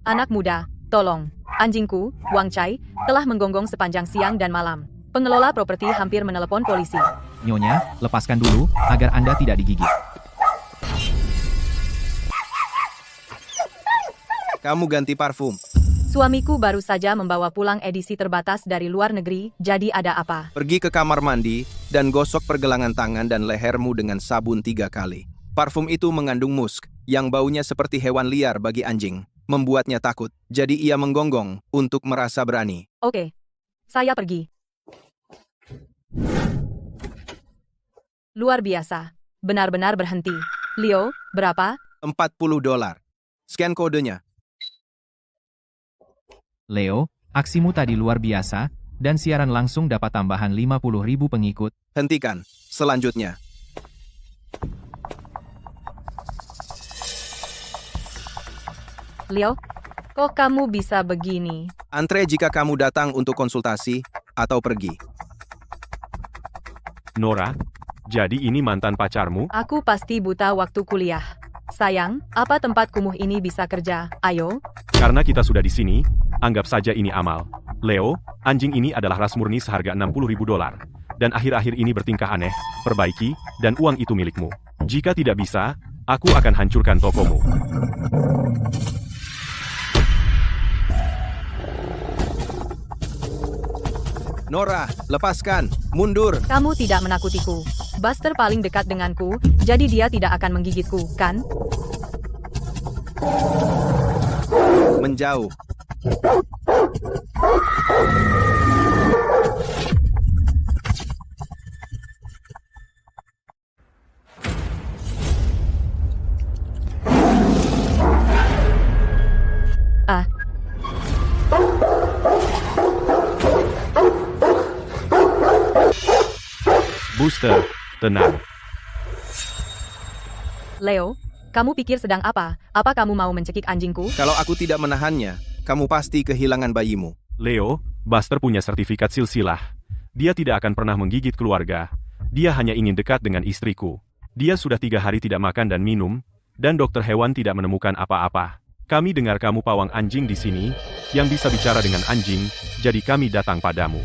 Anak muda, tolong. Anjingku, Wang Chai, telah menggonggong sepanjang siang dan malam. Pengelola properti hampir menelepon polisi. Nyonya, lepaskan dulu, agar Anda tidak digigit. Kamu ganti parfum. Suamiku baru saja membawa pulang edisi terbatas dari luar negeri, jadi ada apa? Pergi ke kamar mandi dan gosok pergelangan tangan dan lehermu dengan sabun 3 kali. Parfum itu mengandung musk yang baunya seperti hewan liar bagi anjing. Membuatnya takut, jadi ia menggonggong untuk merasa berani. Oke, saya pergi. Luar biasa. Benar-benar berhenti. Leo, berapa? $40. Scan kodenya. Leo, aksimu tadi luar biasa, dan siaran langsung dapat tambahan 50.000 pengikut. Hentikan. Selanjutnya. Leo, kok kamu bisa begini? Antre jika kamu datang untuk konsultasi atau pergi. Nora, jadi ini mantan pacarmu? Aku pasti buta waktu kuliah. Sayang, apa tempat kumuh ini bisa kerja? Ayo. Karena kita sudah di sini, anggap saja ini amal. Leo, anjing ini adalah ras murni seharga $60.000. Dan akhir-akhir ini bertingkah aneh, perbaiki, dan uang itu milikmu. Jika tidak bisa, aku akan hancurkan tokomu. Nora, lepaskan. Mundur. Kamu tidak menakutiku. Buster paling dekat denganku, jadi dia tidak akan menggigitku, kan? Menjauh. Ah, Booster, tenang. Leo, kamu pikir sedang apa? Apa kamu mau mencekik anjingku? Kalau aku tidak menahannya, kamu pasti kehilangan bayimu. Leo, Buster punya sertifikat silsilah. Dia tidak akan pernah menggigit keluarga. Dia hanya ingin dekat dengan istriku. Dia sudah 3 hari tidak makan dan minum, dan dokter hewan tidak menemukan apa-apa. Kami dengar kamu pawang anjing di sini, yang bisa bicara dengan anjing, jadi kami datang padamu.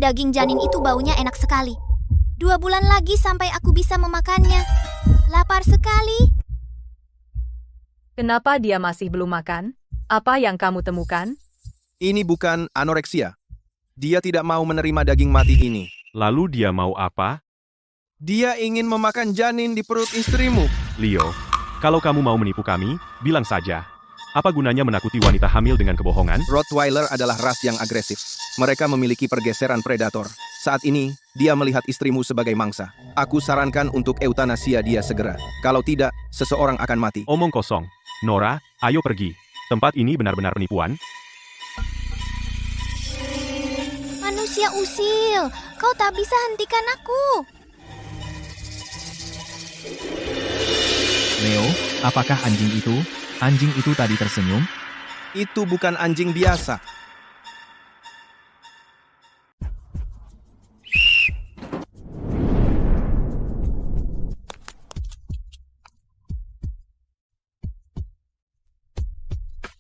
Daging janin itu baunya enak sekali. 2 bulan lagi sampai aku bisa memakannya. Lapar sekali. Kenapa dia masih belum makan? Apa yang kamu temukan? Ini bukan anoreksia. Dia tidak mau menerima daging mati ini. Lalu dia mau apa? Dia ingin memakan janin di perut istrimu. Leo, kalau kamu mau menipu kami, bilang saja. Apa gunanya menakuti wanita hamil dengan kebohongan? Rottweiler adalah ras yang agresif. Mereka memiliki pergeseran predator. Saat ini, dia melihat istrimu sebagai mangsa. Aku sarankan untuk eutanasia dia segera. Kalau tidak, seseorang akan mati. Omong kosong. Nora, ayo pergi. Tempat ini benar-benar penipuan. Manusia usil, kau tak bisa hentikan aku. Leo, apakah anjing itu tadi tersenyum? Itu bukan anjing biasa.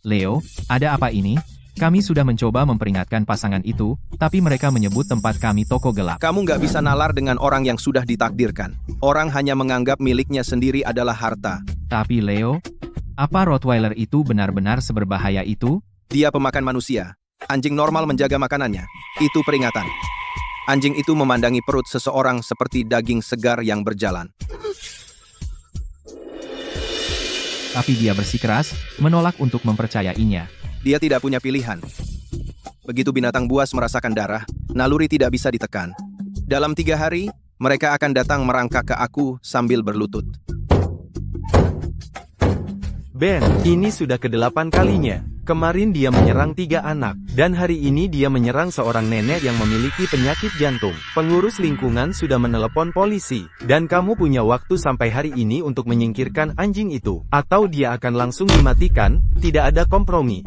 Leo, ada apa ini? Kami sudah mencoba memperingatkan pasangan itu, tapi mereka menyebut tempat kami toko gelap. Kamu nggak bisa nalar dengan orang yang sudah ditakdirkan. Orang hanya menganggap miliknya sendiri adalah harta. Tapi Leo, apa Rottweiler itu benar-benar seberbahaya itu? Dia pemakan manusia. Anjing normal menjaga makanannya. Itu peringatan. Anjing itu memandangi perut seseorang seperti daging segar yang berjalan. Tapi dia bersikeras, menolak untuk mempercayainya. Dia tidak punya pilihan. Begitu binatang buas merasakan darah, naluri tidak bisa ditekan. Dalam 3 hari, mereka akan datang merangkak ke aku sambil berlutut. Ben, ini sudah ke-8 kalinya. Kemarin dia menyerang 3 anak, dan hari ini dia menyerang seorang nenek yang memiliki penyakit jantung. Pengurus lingkungan sudah menelepon polisi, dan kamu punya waktu sampai hari ini untuk menyingkirkan anjing itu. Atau dia akan langsung dimatikan, tidak ada kompromi.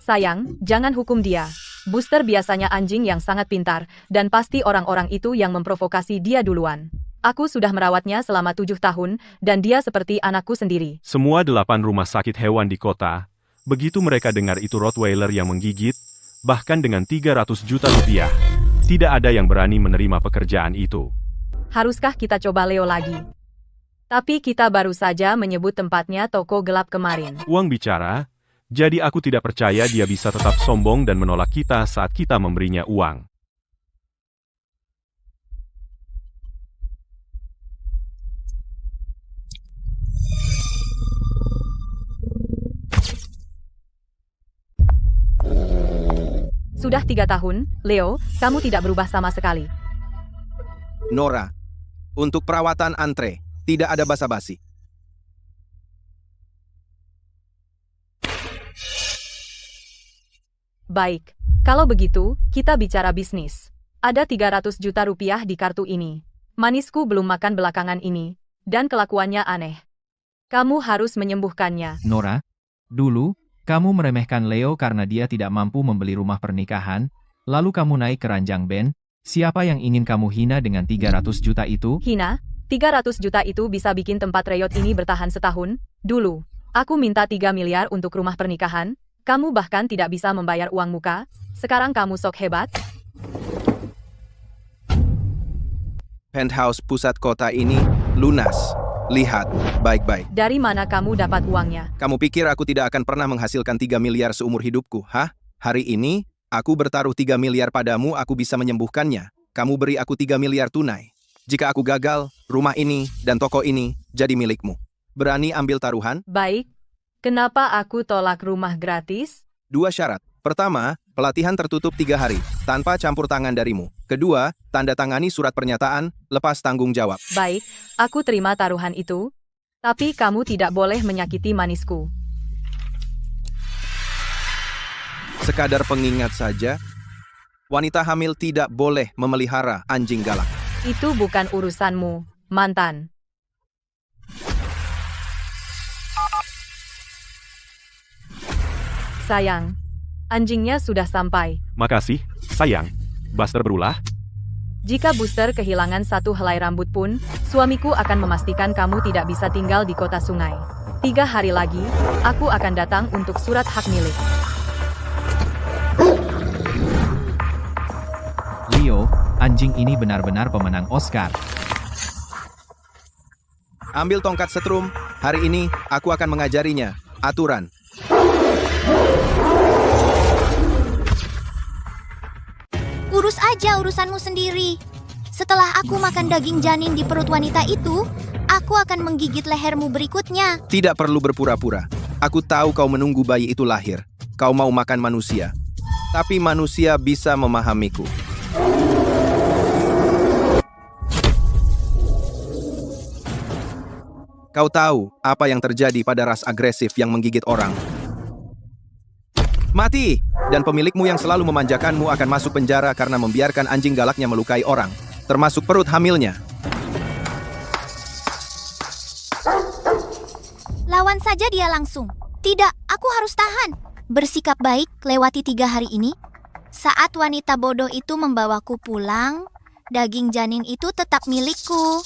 Sayang, jangan hukum dia. Booster biasanya anjing yang sangat pintar, dan pasti orang-orang itu yang memprovokasi dia duluan. Aku sudah merawatnya selama 7 tahun, dan dia seperti anakku sendiri. Semua 8 rumah sakit hewan di kota, begitu mereka dengar itu Rottweiler yang menggigit, bahkan dengan 300 juta rupiah, tidak ada yang berani menerima pekerjaan itu. Haruskah kita coba Leo lagi? Tapi kita baru saja menyebut tempatnya toko gelap kemarin. Uang bicara, jadi aku tidak percaya dia bisa tetap sombong dan menolak kita saat kita memberinya uang. Sudah 3 tahun, Leo, kamu tidak berubah sama sekali. Nora, untuk perawatan antre, tidak ada basa-basi. Baik, kalau begitu, kita bicara bisnis. Ada 300 juta rupiah di kartu ini. Manisku belum makan belakangan ini, dan kelakuannya aneh. Kamu harus menyembuhkannya. Nora, dulu, kamu meremehkan Leo karena dia tidak mampu membeli rumah pernikahan, lalu kamu naik ke ranjang band. Siapa yang ingin kamu hina dengan 300 juta itu? Hina, 300 juta itu bisa bikin tempat reyot ini bertahan setahun. Dulu, aku minta 3 miliar untuk rumah pernikahan. Kamu bahkan tidak bisa membayar uang muka. Sekarang kamu sok hebat. Penthouse pusat kota ini lunas. Lihat, baik-baik. Dari mana kamu dapat uangnya? Kamu pikir aku tidak akan pernah menghasilkan 3 miliar seumur hidupku, hah? Hari ini, aku bertaruh 3 miliar padamu, aku bisa menyembuhkannya. Kamu beri aku 3 miliar tunai. Jika aku gagal, rumah ini dan toko ini jadi milikmu. Berani ambil taruhan? Baik. Kenapa aku tolak rumah gratis? 2 syarat. Pertama, pelatihan tertutup 3 hari, tanpa campur tangan darimu. Kedua, tanda tangani surat pernyataan, lepas tanggung jawab. Baik, aku terima taruhan itu. Tapi kamu tidak boleh menyakiti manisku. Sekadar pengingat saja, wanita hamil tidak boleh memelihara anjing galak. Itu bukan urusanmu, mantan. Sayang, anjingnya sudah sampai. Makasih, sayang. Buster berulah. Jika Booster kehilangan satu helai rambut pun, suamiku akan memastikan kamu tidak bisa tinggal di kota sungai. 3 hari lagi, aku akan datang untuk surat hak milik. Leo, anjing ini benar-benar pemenang Oscar. Ambil tongkat setrum, hari ini aku akan mengajarinya aturan. Urus aja urusanmu sendiri. Setelah aku makan daging janin di perut wanita itu, aku akan menggigit lehermu berikutnya. Tidak perlu berpura-pura. Aku tahu kau menunggu bayi itu lahir. Kau mau makan manusia. Tapi manusia bisa memahamiku. Kau tahu apa yang terjadi pada ras agresif yang menggigit orang. Mati! Dan pemilikmu yang selalu memanjakanmu akan masuk penjara karena membiarkan anjing galaknya melukai orang, termasuk perut hamilnya. Lawan saja dia langsung. Tidak, aku harus tahan. Bersikap baik lewati 3 hari ini. Saat wanita bodoh itu membawaku pulang, daging janin itu tetap milikku.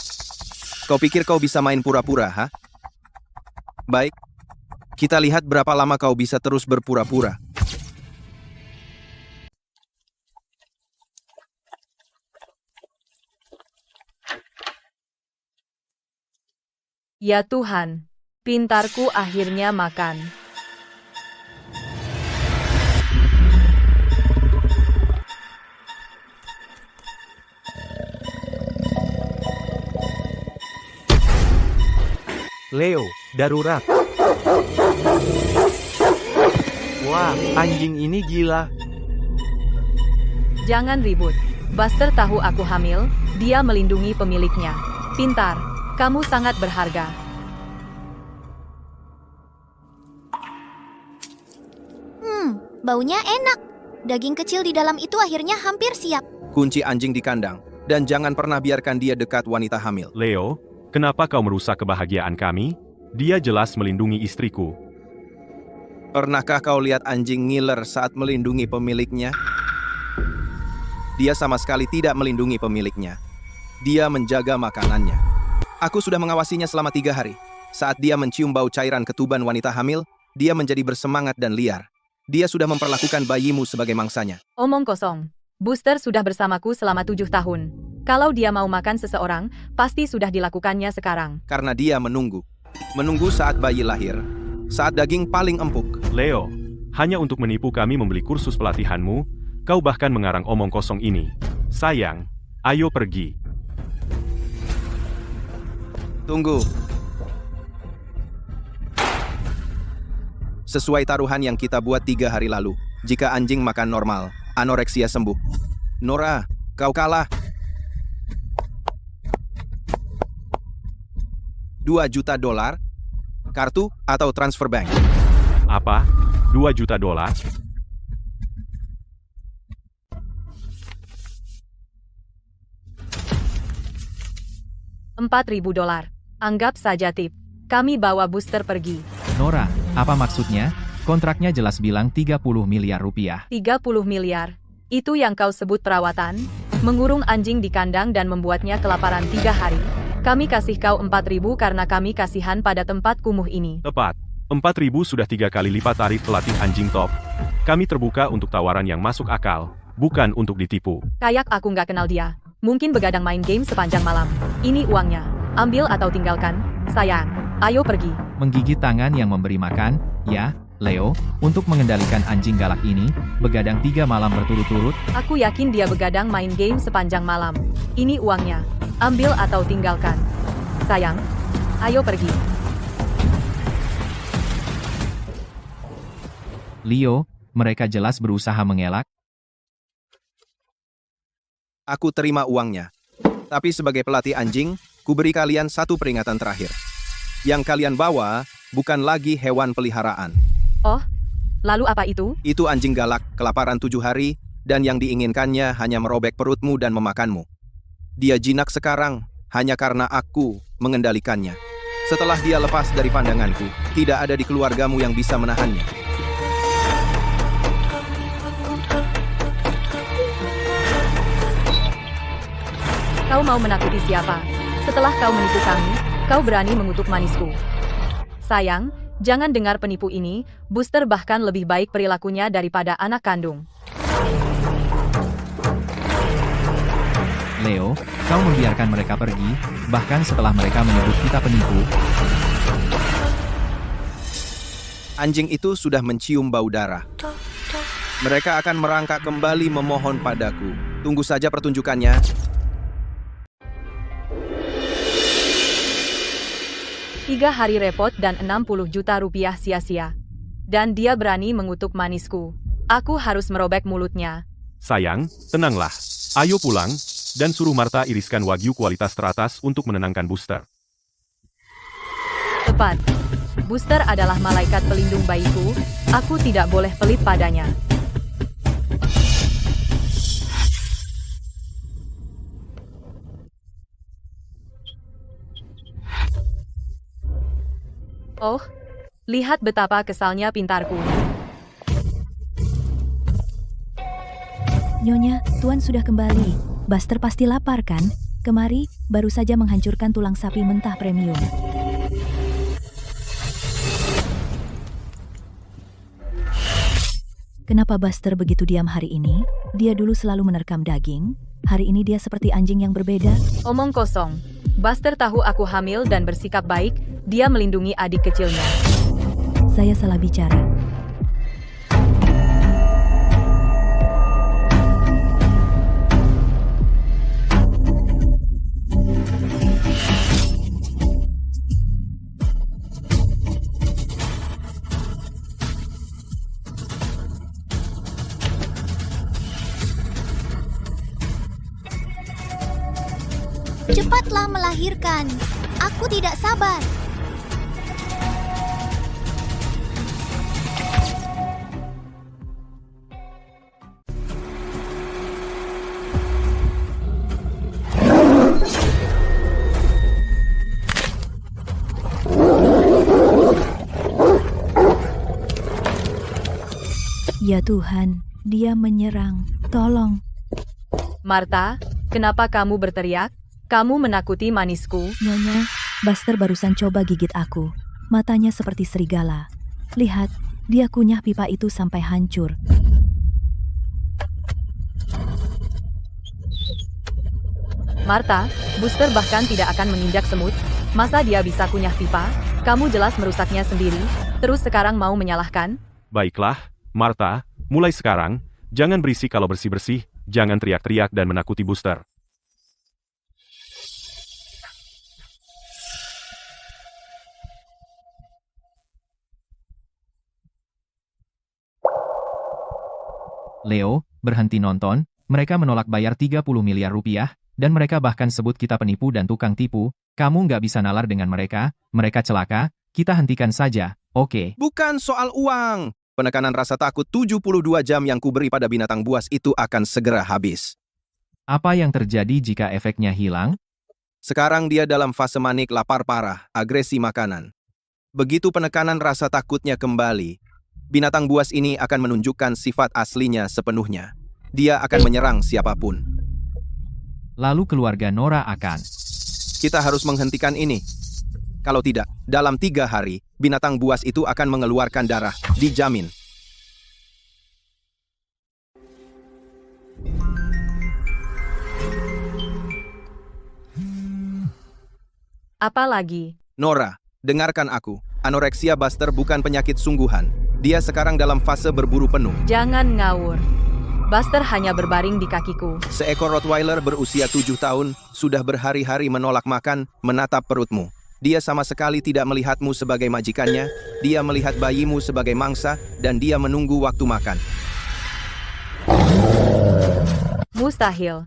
Kau pikir kau bisa main pura-pura, ha? Baik. Kita lihat berapa lama kau bisa terus berpura-pura. Ya Tuhan, pintarku akhirnya makan. Leo, darurat. Wah, anjing ini gila. Jangan ribut. Buster tahu aku hamil, dia melindungi pemiliknya. Pintar, kamu sangat berharga. Baunya enak. Daging kecil di dalam itu akhirnya hampir siap. Kunci anjing di kandang, dan jangan pernah biarkan dia dekat wanita hamil. Leo, kenapa kau merusak kebahagiaan kami? Dia jelas melindungi istriku. Pernahkah kau lihat anjing ngiler saat melindungi pemiliknya? Dia sama sekali tidak melindungi pemiliknya. Dia menjaga makanannya. Aku sudah mengawasinya selama 3 hari. Saat dia mencium bau cairan ketuban wanita hamil, dia menjadi bersemangat dan liar. Dia sudah memperlakukan bayimu sebagai mangsanya. Omong kosong. Booster sudah bersamaku selama 7 tahun. Kalau dia mau makan seseorang, pasti sudah dilakukannya sekarang. Karena dia menunggu. Menunggu saat bayi lahir. Saat daging paling empuk. Leo, hanya untuk menipu kami membeli kursus pelatihanmu, kau bahkan mengarang omong kosong ini. Sayang, ayo pergi. Tunggu. Sesuai taruhan yang kita buat 3 hari lalu, jika anjing makan normal, anoreksia sembuh. Nora, kau kalah. $2 juta, kartu atau transfer bank? Apa? $2 juta? $4.000. Anggap saja tip. Kami bawa Booster pergi. Nora, apa maksudnya? Kontraknya jelas bilang 30 miliar rupiah. 30 miliar. Itu yang kau sebut perawatan? Mengurung anjing di kandang dan membuatnya kelaparan 3 hari. Kami kasih kau 4.000 karena kami kasihan pada tempat kumuh ini. Tepat. 4.000 sudah 3 kali lipat tarif pelatih anjing top. Kami terbuka untuk tawaran yang masuk akal, bukan untuk ditipu. Kayak aku nggak kenal dia. Mungkin begadang main game sepanjang malam. Ini uangnya. Ambil atau tinggalkan. Sayang, ayo pergi. Menggigit tangan yang memberi makan, ya, Leo, untuk mengendalikan anjing galak ini, begadang 3 malam berturut-turut. Aku yakin dia begadang main game sepanjang malam. Ini uangnya. Ambil atau tinggalkan. Sayang, ayo pergi. Leo, mereka jelas berusaha mengelak. Aku terima uangnya. Tapi sebagai pelatih anjing, kuberi kalian 1 peringatan terakhir. Yang kalian bawa bukan lagi hewan peliharaan. Oh, lalu apa itu? Itu anjing galak, kelaparan 7 hari, dan yang diinginkannya hanya merobek perutmu dan memakanmu. Dia jinak sekarang, hanya karena aku mengendalikannya. Setelah dia lepas dari pandanganku, tidak ada di keluargamu yang bisa menahannya. Kau mau menakuti siapa? Setelah kau menipu kami, kau berani mengutuk manisku. Sayang, jangan dengar penipu ini. Booster bahkan lebih baik perilakunya daripada anak kandung. Leo, kau membiarkan mereka pergi, bahkan setelah mereka menyebut kita penipu. Anjing itu sudah mencium bau darah. Mereka akan merangkak kembali memohon padaku. Tunggu saja pertunjukannya. Tiga hari repot dan 60 juta rupiah sia-sia. Dan dia berani mengutuk manisku. Aku harus merobek mulutnya. Sayang, tenanglah. Ayo pulang, dan suruh Marta iriskan wagyu kualitas teratas untuk menenangkan Booster. Tepat. Booster adalah malaikat pelindung bayiku. Aku tidak boleh pelit padanya. Oh, lihat betapa kesalnya pintarku. Nyonya, Tuan sudah kembali. Buster pasti lapar kan? Kemari, baru saja menghancurkan tulang sapi mentah premium. Kenapa Buster begitu diam hari ini? Dia dulu selalu menerkam daging. Hari ini dia seperti anjing yang berbeda. Omong kosong. Buster tahu aku hamil dan bersikap baik. Dia melindungi adik kecilnya. Saya salah bicara. Cepatlah melahirkan. Aku tidak sabar. Ya Tuhan, dia menyerang. Tolong. Martha, kenapa kamu berteriak? Kamu menakuti manisku. Nyonya, Buster barusan coba gigit aku. Matanya seperti serigala. Lihat, dia kunyah pipa itu sampai hancur. Martha, Buster bahkan tidak akan menginjak semut. Masa dia bisa kunyah pipa? Kamu jelas merusaknya sendiri. Terus sekarang mau menyalahkan? Baiklah, Martha, mulai sekarang, jangan berisik kalau bersih-bersih, jangan teriak-teriak dan menakuti Buster. Leo, berhenti nonton, mereka menolak bayar 30 miliar rupiah, dan mereka bahkan sebut kita penipu dan tukang tipu, kamu nggak bisa nalar dengan mereka celaka, kita hentikan saja, oke? Bukan soal uang. Penekanan rasa takut 72 jam yang kuberi pada binatang buas itu akan segera habis. Apa yang terjadi jika efeknya hilang? Sekarang dia dalam fase manik lapar parah, agresi makanan. Begitu penekanan rasa takutnya kembali, binatang buas ini akan menunjukkan sifat aslinya sepenuhnya. Dia akan menyerang siapapun. Lalu keluarga Nora akan. Kita harus menghentikan ini. Kalau tidak, dalam 3 hari, binatang buas itu akan mengeluarkan darah, dijamin. Apa lagi? Nora, dengarkan aku. Anoreksia Buster bukan penyakit sungguhan. Dia sekarang dalam fase berburu penuh. Jangan ngawur. Buster hanya berbaring di kakiku. Seekor Rottweiler berusia 7 tahun sudah berhari-hari menolak makan, menatap perutmu. Dia sama sekali tidak melihatmu sebagai majikannya, dia melihat bayimu sebagai mangsa, dan dia menunggu waktu makan. Mustahil.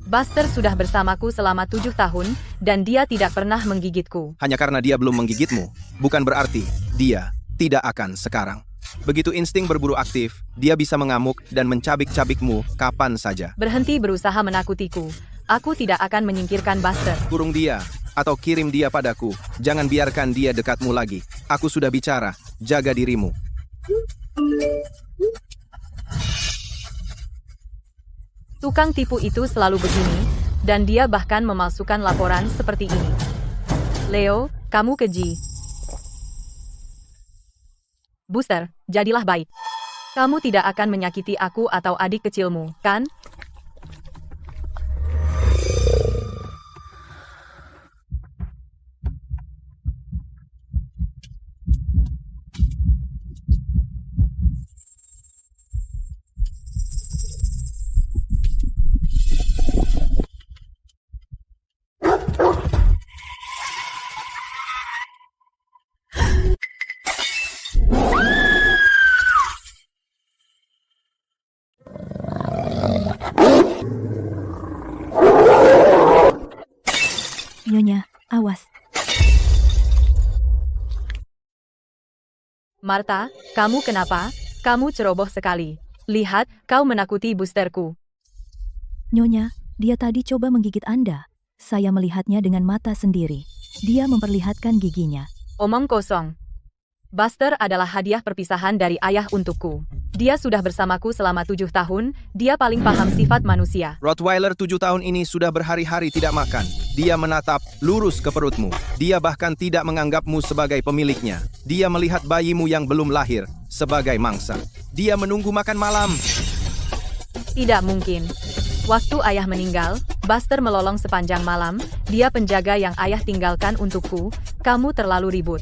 Buster sudah bersamaku selama 7 tahun, dan dia tidak pernah menggigitku. Hanya karena dia belum menggigitmu, bukan berarti dia tidak akan sekarang. Begitu insting berburu aktif, dia bisa mengamuk dan mencabik-cabikmu kapan saja. Berhenti berusaha menakutiku. Aku tidak akan menyingkirkan Buster. Kurung dia, atau kirim dia padaku. Jangan biarkan dia dekatmu lagi. Aku sudah bicara, jaga dirimu. Tukang tipu itu selalu begini, dan dia bahkan memalsukan laporan seperti ini. Leo, kamu keji. Buster, jadilah baik. Kamu tidak akan menyakiti aku atau adik kecilmu, kan? Nyonya, awas. Martha, kamu kenapa? Kamu ceroboh sekali. Lihat, kau menakuti Busterku. Nyonya, dia tadi coba menggigit Anda. Saya melihatnya dengan mata sendiri. Dia memperlihatkan giginya. Omong kosong. Buster adalah hadiah perpisahan dari ayah untukku. Dia sudah bersamaku selama 7 tahun, dia paling paham sifat manusia. Rottweiler 7 tahun ini sudah berhari-hari tidak makan. Dia menatap lurus ke perutmu. Dia bahkan tidak menganggapmu sebagai pemiliknya. Dia melihat bayimu yang belum lahir sebagai mangsa. Dia menunggu makan malam. Tidak mungkin. Waktu ayah meninggal, Buster melolong sepanjang malam. Dia penjaga yang ayah tinggalkan untukku. Kamu terlalu ribut.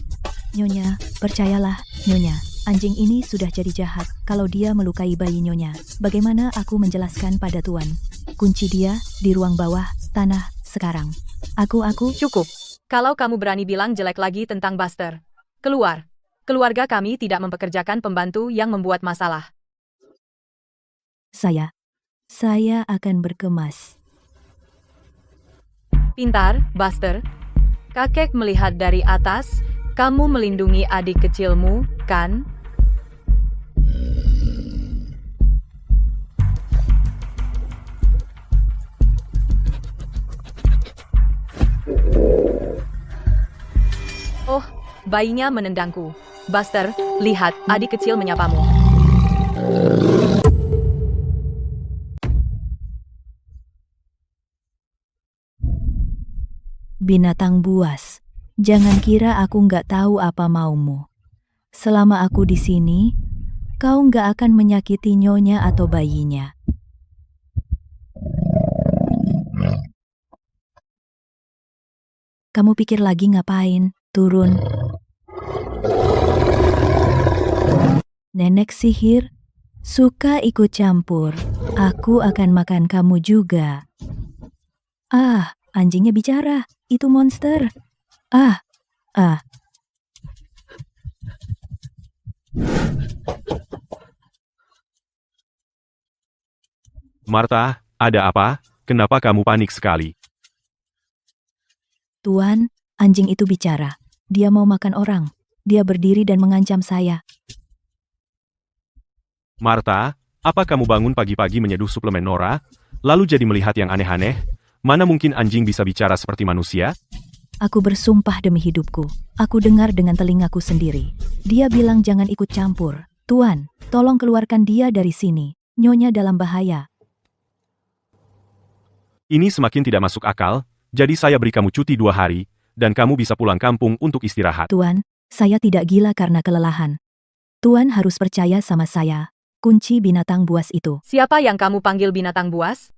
Nyonya, percayalah, Nyonya. Anjing ini sudah jadi jahat kalau dia melukai bayi Nyonya. Bagaimana aku menjelaskan pada Tuan? Kunci dia di ruang bawah tanah sekarang. Aku... Cukup. Kalau kamu berani bilang jelek lagi tentang Buster, keluar. Keluarga kami tidak mempekerjakan pembantu yang membuat masalah. Saya akan berkemas. Pintar, Buster. Kakek melihat dari atas. Kamu melindungi adik kecilmu, kan? Oh, bayinya menendangku. Buster, lihat, adik kecil menyapamu. binatang buas. Jangan kira aku nggak tahu apa maumu. Selama aku di sini, kau nggak akan menyakiti nyonya atau bayinya. Kamu pikir lagi ngapain? Turun. Nenek sihir suka ikut campur. Aku akan makan kamu juga. Ah, anjingnya bicara. Itu monster. Ah. Martha, ada apa? Kenapa kamu panik sekali? Tuan, anjing itu bicara. Dia mau makan orang. Dia berdiri dan mengancam saya. Martha, apa kamu bangun pagi-pagi menyeduh suplemen Nora, lalu jadi melihat yang aneh-aneh? Mana mungkin anjing bisa bicara seperti manusia? Aku bersumpah demi hidupku. Aku dengar dengan telingaku sendiri. Dia bilang jangan ikut campur. Tuan, tolong keluarkan dia dari sini. Nyonya dalam bahaya. Ini semakin tidak masuk akal, jadi saya beri kamu cuti 2 hari, dan kamu bisa pulang kampung untuk istirahat. Tuan, saya tidak gila karena kelelahan. Tuan harus percaya sama saya. Kunci binatang buas itu. Siapa yang kamu panggil binatang buas?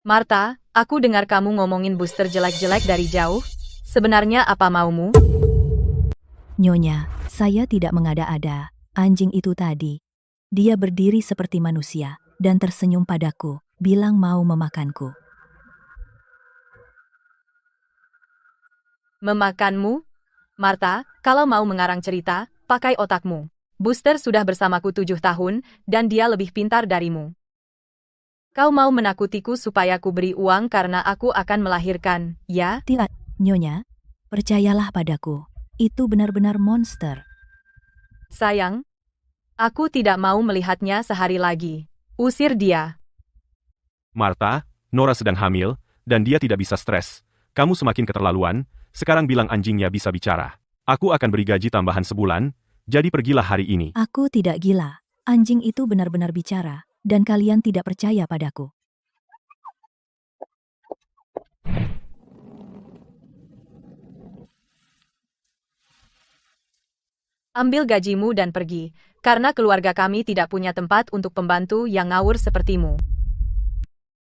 Martha, aku dengar kamu ngomongin Booster jelek-jelek dari jauh. Sebenarnya apa maumu? Nyonya, saya tidak mengada-ada. Anjing itu tadi. Dia berdiri seperti manusia, dan tersenyum padaku, bilang mau memakanku. Memakanmu? Martha, kalau mau mengarang cerita, pakai otakmu. Booster sudah bersamaku 7 tahun, dan dia lebih pintar darimu. Kau mau menakutiku supaya ku beri uang karena aku akan melahirkan, ya? Tidak, Nyonya. Percayalah padaku. Itu benar-benar monster. Sayang, aku tidak mau melihatnya sehari lagi. Usir dia. Martha, Nora sedang hamil, dan dia tidak bisa stres. Kamu semakin keterlaluan, sekarang bilang anjingnya bisa bicara. Aku akan beri gaji tambahan sebulan, jadi pergilah hari ini. Aku tidak gila. Anjing itu benar-benar bicara, dan kalian tidak percaya padaku. Ambil gajimu dan pergi, karena keluarga kami tidak punya tempat untuk pembantu yang ngawur sepertimu.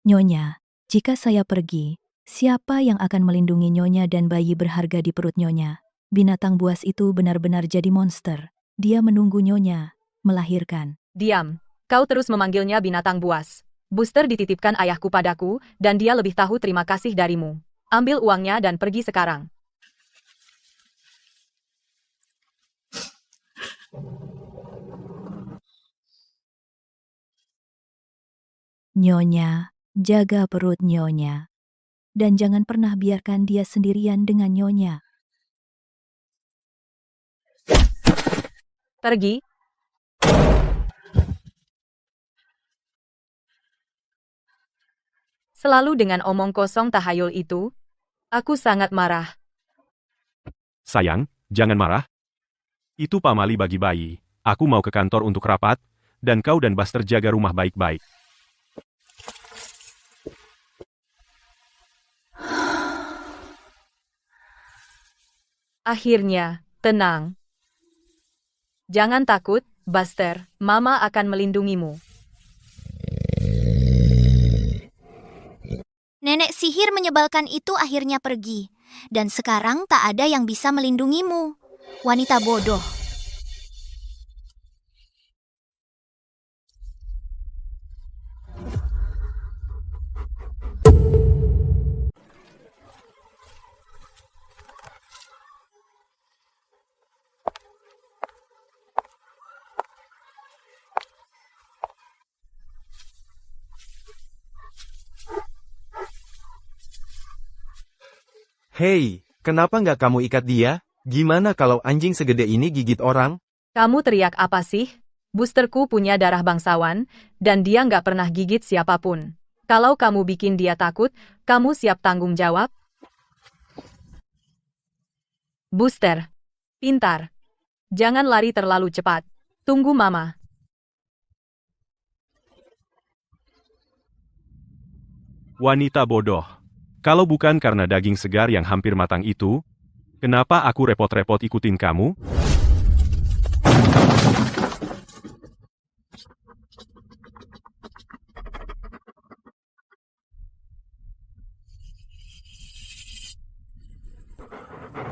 Nyonya, jika saya pergi, siapa yang akan melindungi Nyonya dan bayi berharga di perut Nyonya? Binatang buas itu benar-benar jadi monster. Dia menunggu Nyonya melahirkan. Diam. Kau terus memanggilnya binatang buas. Booster dititipkan ayahku padaku, dan dia lebih tahu terima kasih darimu. Ambil uangnya dan pergi sekarang. Nyonya, jaga perut Nyonya. Dan jangan pernah biarkan dia sendirian dengan Nyonya. Pergi. Selalu dengan omong kosong tahayul itu, aku sangat marah. Sayang, jangan marah. Itu pamali bagi bayi. Aku mau ke kantor untuk rapat, dan kau dan Buster jaga rumah baik-baik. Akhirnya, tenang. Jangan takut, Buster. Mama akan melindungimu. Nenek sihir menyebalkan itu akhirnya pergi. Dan sekarang tak ada yang bisa melindungimu. Wanita bodoh. Hei, kenapa nggak kamu ikat dia? Gimana kalau anjing segede ini gigit orang? Kamu teriak apa sih? Boosterku punya darah bangsawan, dan dia nggak pernah gigit siapapun. Kalau kamu bikin dia takut, kamu siap tanggung jawab? Booster. Pintar. Jangan lari terlalu cepat. Tunggu Mama. Wanita bodoh. Kalau bukan karena daging segar yang hampir matang itu, kenapa aku repot-repot ikutin kamu?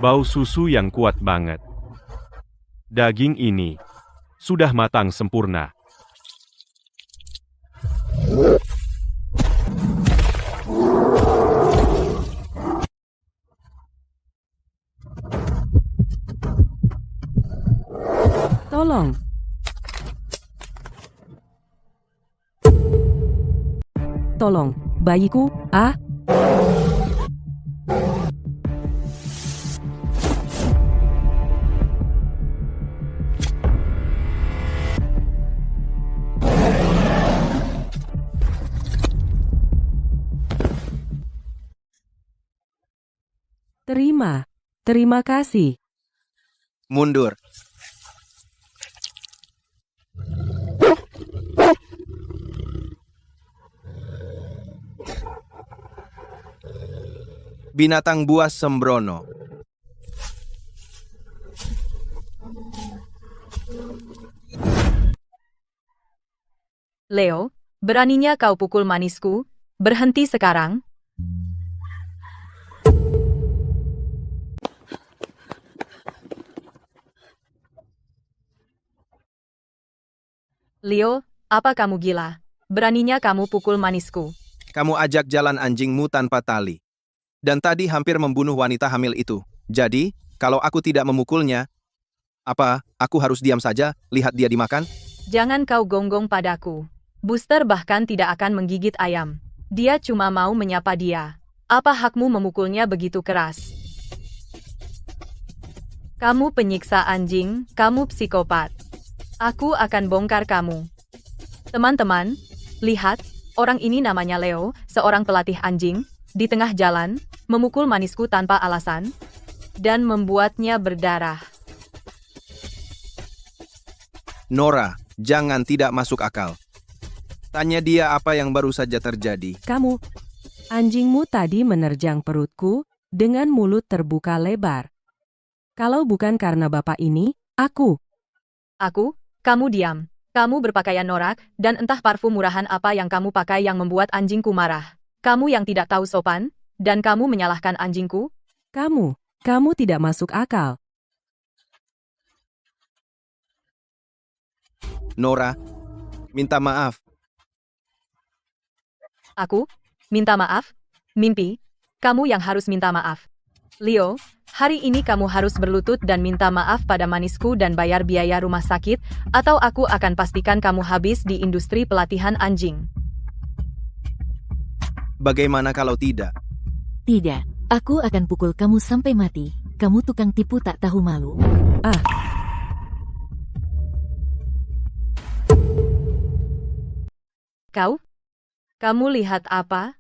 Bau susu yang kuat banget. Daging ini sudah matang sempurna. Tolong. Tolong, bayiku, ah. Terima kasih. Mundur. Binatang buas sembrono. Leo, beraninya kau pukul manisku? Berhenti sekarang. Leo, apa kamu gila? Beraninya kamu pukul manisku? Kamu ajak jalan anjingmu tanpa tali. Dan tadi hampir membunuh wanita hamil itu. Jadi, kalau aku tidak memukulnya, apa aku harus diam saja, lihat dia dimakan? Jangan kau gonggong padaku. Booster bahkan tidak akan menggigit ayam. Dia cuma mau menyapa dia. Apa hakmu memukulnya begitu keras? Kamu penyiksa anjing, kamu psikopat. Aku akan bongkar kamu. Teman-teman, lihat, orang ini namanya Leo, seorang pelatih anjing, di tengah jalan, memukul manisku tanpa alasan, dan membuatnya berdarah. Nora, jangan tidak masuk akal. Tanya dia apa yang baru saja terjadi. Kamu, anjingmu tadi menerjang perutku dengan mulut terbuka lebar. Kalau bukan karena bapak ini, aku. Kamu diam. Kamu berpakaian norak, dan entah parfum murahan apa yang kamu pakai yang membuat anjingku marah. Kamu yang tidak tahu sopan, dan kamu menyalahkan anjingku? Kamu tidak masuk akal. Nora, minta maaf. Aku? Minta maaf? Mimpi? Kamu yang harus minta maaf. Leo, hari ini kamu harus berlutut dan minta maaf pada manisku dan bayar biaya rumah sakit, atau aku akan pastikan kamu habis di industri pelatihan anjing. Bagaimana kalau tidak? Tidak, aku akan pukul kamu sampai mati. Kamu tukang tipu tak tahu malu. Kamu lihat apa?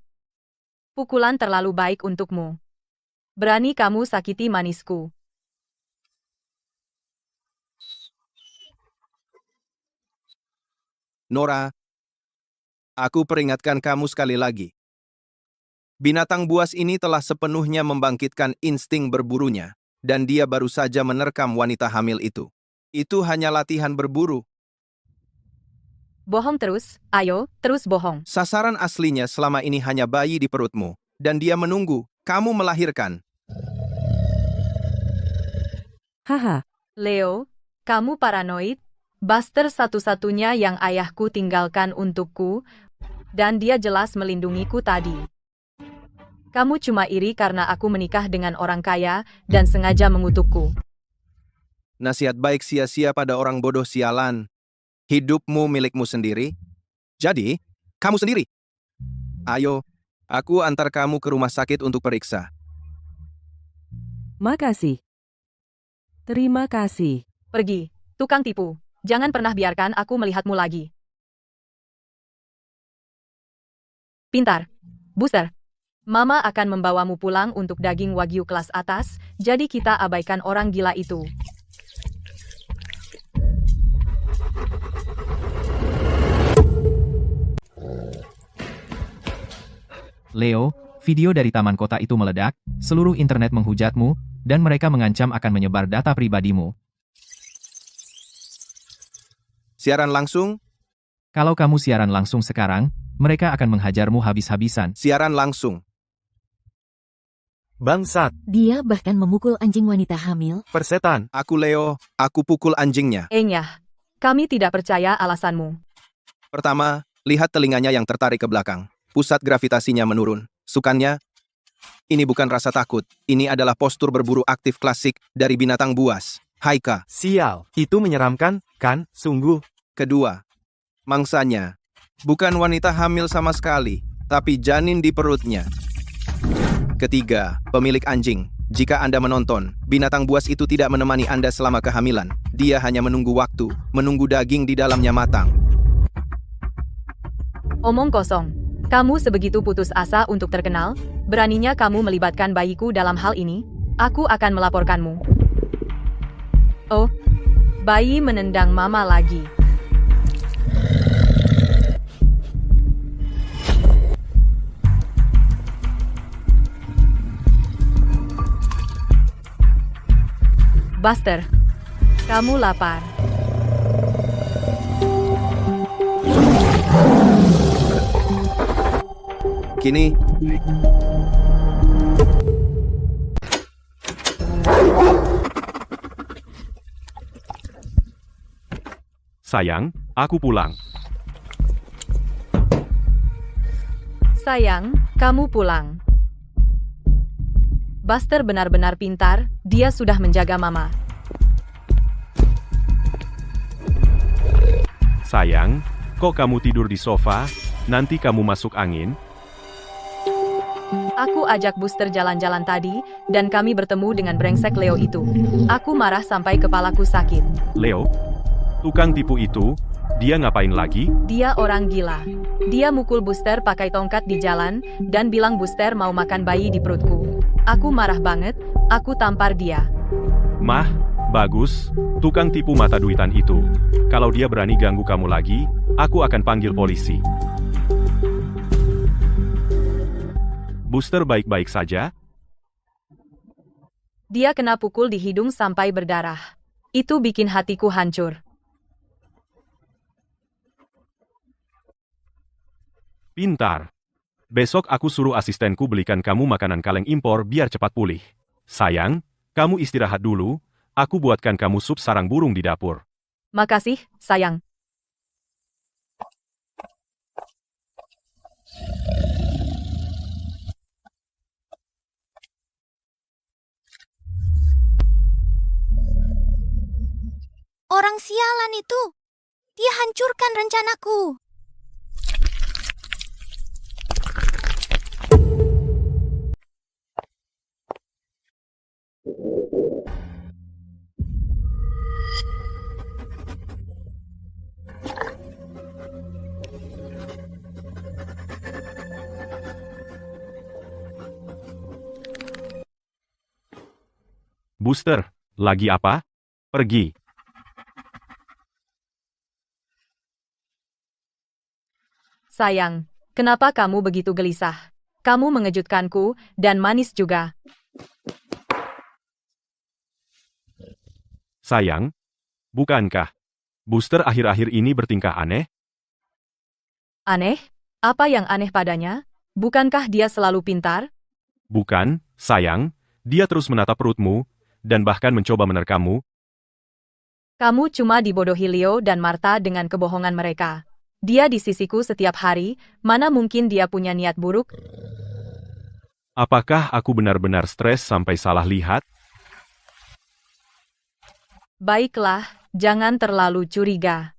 Pukulan terlalu baik untukmu. Berani kamu sakiti manisku. Nora, aku peringatkan kamu sekali lagi. Binatang buas ini telah sepenuhnya membangkitkan insting berburunya, dan dia baru saja menerkam wanita hamil itu. Itu hanya latihan berburu. Bohong terus, ayo, terus bohong. Sasaran aslinya selama ini hanya bayi di perutmu, dan dia menunggu kamu melahirkan. Haha. Leo, kamu paranoid? Buster satu-satunya yang ayahku tinggalkan untukku, dan dia jelas melindungiku tadi. Kamu cuma iri karena aku menikah dengan orang kaya dan sengaja mengutukku. Nasihat baik sia-sia pada orang bodoh sialan. Hidupmu milikmu sendiri. Jadi, kamu sendiri. Ayo, aku antar kamu ke rumah sakit untuk periksa. Makasih. Terima kasih. Pergi, tukang tipu. Jangan pernah biarkan aku melihatmu lagi. Pintar. Booster. Mama akan membawamu pulang untuk daging wagyu kelas atas, jadi kita abaikan orang gila itu. Leo, video dari taman kota itu meledak, seluruh internet menghujatmu, dan mereka mengancam akan menyebar data pribadimu. Siaran langsung? Kalau kamu siaran langsung sekarang, mereka akan menghajarmu habis-habisan. Siaran langsung. Bangsat, Dia bahkan memukul anjing wanita hamil. persetan. Aku Leo, aku pukul anjingnya. Enyah, kami tidak percaya alasanmu. Pertama, lihat telinganya yang tertarik ke belakang. Pusat gravitasinya menurun. Sukannya? Ini bukan rasa takut. Ini adalah postur berburu aktif klasik dari binatang buas. Haika. Sial, itu menyeramkan, kan? Sungguh. Kedua, mangsanya. Bukan wanita hamil sama sekali, tapi janin di perutnya. Ketiga, pemilik anjing. Jika Anda menonton, binatang buas itu tidak menemani Anda selama kehamilan. Dia hanya menunggu waktu, menunggu daging di dalamnya matang. Omong kosong. Kamu sebegitu putus asa untuk terkenal? Beraninya kamu melibatkan bayiku dalam hal ini? Aku akan melaporkanmu. Oh, bayi menendang mama lagi. Buster, kamu lapar. Kini, Sayang, aku pulang. Sayang, kamu pulang. Buster benar-benar pintar, dia sudah menjaga mama. Sayang, kok kamu tidur di sofa? Nanti kamu masuk angin? Aku ajak Buster jalan-jalan tadi, dan kami bertemu dengan brengsek Leo itu. Aku marah sampai kepalaku sakit. Leo? Tukang tipu itu? Dia ngapain lagi? Dia orang gila. Dia mukul Buster pakai tongkat di jalan, dan bilang Buster mau makan bayi di perutku. Aku marah banget, aku tampar dia. Mah, bagus. Tukang tipu mata duitan itu. Kalau dia berani ganggu kamu lagi, aku akan panggil polisi. Buster baik-baik saja? Dia kena pukul di hidung sampai berdarah. Itu bikin hatiku hancur. Pintar. Besok aku suruh asistenku belikan kamu makanan kaleng impor biar cepat pulih. Sayang, kamu istirahat dulu, aku buatkan kamu sup sarang burung di dapur. Makasih, sayang. Orang sialan itu. Dia hancurkan rencanaku. Buster, lagi apa? Pergi. Sayang, kenapa kamu begitu gelisah? Kamu mengejutkanku, dan manis juga. Sayang, bukankah Buster akhir-akhir ini bertingkah aneh? Aneh? Apa yang aneh padanya? Bukankah dia selalu pintar? Bukan, sayang, dia terus menatap perutmu, dan bahkan mencoba menerkammu. Kamu cuma dibodohi Leo dan Martha dengan kebohongan mereka. Dia di sisiku setiap hari, mana mungkin dia punya niat buruk? Apakah aku benar-benar stres sampai salah lihat? Baiklah, jangan terlalu curiga.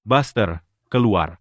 Buster, keluar.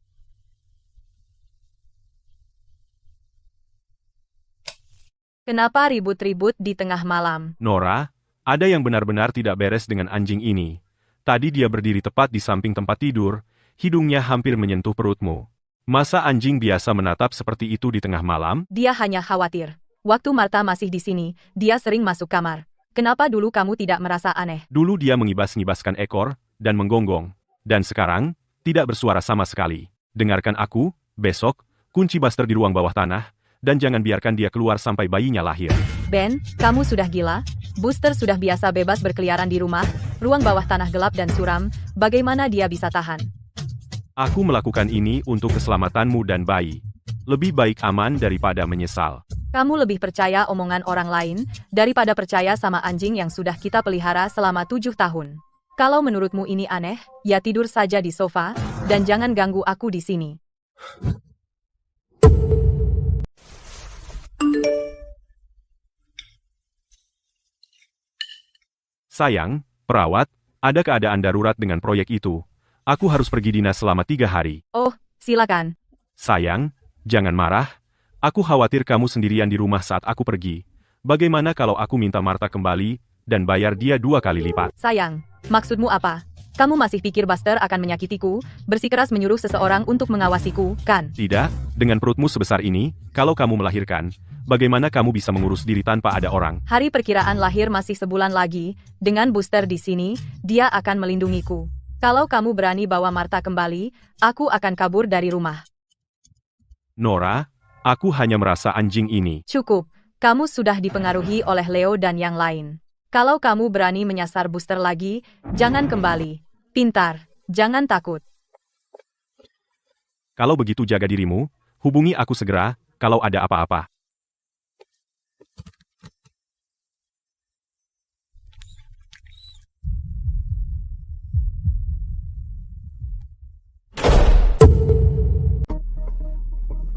Kenapa ribut-ribut di tengah malam? Nora, ada yang benar-benar tidak beres dengan anjing ini. Tadi dia berdiri tepat di samping tempat tidur, hidungnya hampir menyentuh perutmu. Masa anjing biasa menatap seperti itu di tengah malam? Dia hanya khawatir. Waktu Martha masih di sini, dia sering masuk kamar. Kenapa dulu kamu tidak merasa aneh? Dulu dia mengibas-ngibaskan ekor, dan menggonggong. Dan sekarang, tidak bersuara sama sekali. Dengarkan aku, besok, kunci Buster di ruang bawah tanah, dan jangan biarkan dia keluar sampai bayinya lahir. Ben, kamu sudah gila? Buster sudah biasa bebas berkeliaran di rumah, ruang bawah tanah gelap dan suram, bagaimana dia bisa tahan? Aku melakukan ini untuk keselamatanmu dan bayi. Lebih baik aman daripada menyesal. Kamu lebih percaya omongan orang lain, daripada percaya sama anjing yang sudah kita pelihara selama 7 tahun. Kalau menurutmu ini aneh, ya tidur saja di sofa, dan jangan ganggu aku di sini. Sayang, perawat, ada keadaan darurat dengan proyek itu. Aku harus pergi dinas selama 3 hari. Oh, silakan. Sayang, jangan marah. Aku khawatir kamu sendirian di rumah saat aku pergi. Bagaimana kalau aku minta Martha kembali, dan bayar dia 2 kali lipat? Sayang, maksudmu apa? Kamu masih pikir Buster akan menyakitiku, bersikeras menyuruh seseorang untuk mengawasiku, kan? Tidak, dengan perutmu sebesar ini, kalau kamu melahirkan, bagaimana kamu bisa mengurus diri tanpa ada orang? Hari perkiraan lahir masih sebulan lagi, dengan Buster di sini, dia akan melindungiku. Kalau kamu berani bawa Martha kembali, aku akan kabur dari rumah. Nora, aku hanya merasa anjing ini. Cukup, kamu sudah dipengaruhi oleh Leo dan yang lain. Kalau kamu berani menyasar Buster lagi, jangan kembali. Pintar, jangan takut. Kalau begitu jaga dirimu, hubungi aku segera, kalau ada apa-apa.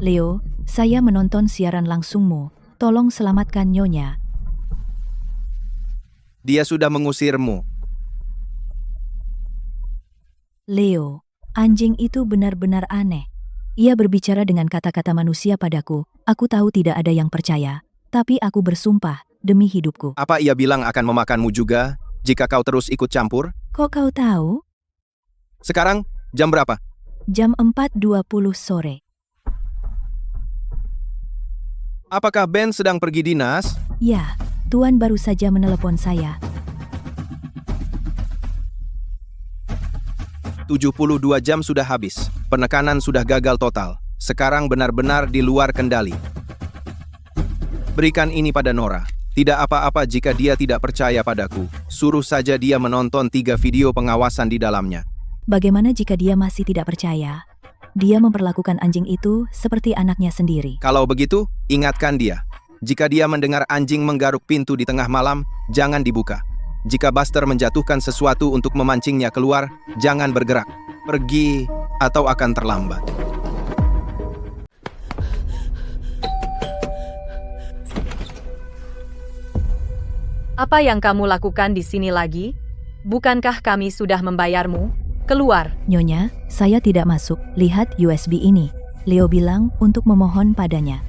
Leo, saya menonton siaran langsungmu. Tolong selamatkan Nyonya. Dia sudah mengusirmu. Leo, anjing itu benar-benar aneh. Ia berbicara dengan kata-kata manusia padaku. Aku tahu tidak ada yang percaya, tapi aku bersumpah demi hidupku. Apa ia bilang akan memakanmu juga, jika kau terus ikut campur? Kok kau tahu? Sekarang, jam berapa? Jam 4.20 sore. Apakah Ben sedang pergi dinas? Ya, Tuan baru saja menelepon saya. 72 jam sudah habis. Penekanan sudah gagal total. Sekarang benar-benar di luar kendali. Berikan ini pada Nora. Tidak apa-apa jika dia tidak percaya padaku. Suruh saja dia menonton 3 video pengawasan di dalamnya. Bagaimana jika dia masih tidak percaya? Dia memperlakukan anjing itu seperti anaknya sendiri. Kalau begitu, ingatkan dia. Jika dia mendengar anjing menggaruk pintu di tengah malam, jangan dibuka. Jika Buster menjatuhkan sesuatu untuk memancingnya keluar, jangan bergerak. Pergi atau akan terlambat. Apa yang kamu lakukan di sini lagi? Bukankah kami sudah membayarmu? Keluar. Nyonya, saya tidak masuk. Lihat USB ini. Leo bilang untuk memohon padanya.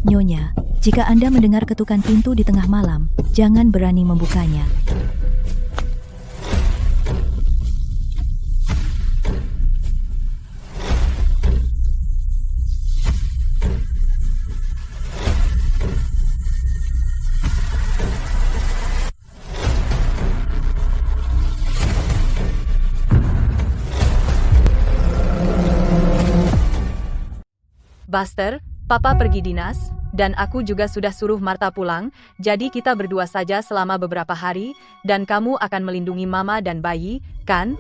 Nyonya, jika Anda mendengar ketukan pintu di tengah malam, jangan berani membukanya. Buster, Papa pergi dinas, dan aku juga sudah suruh Martha pulang, jadi kita berdua saja selama beberapa hari, dan kamu akan melindungi Mama dan bayi, kan?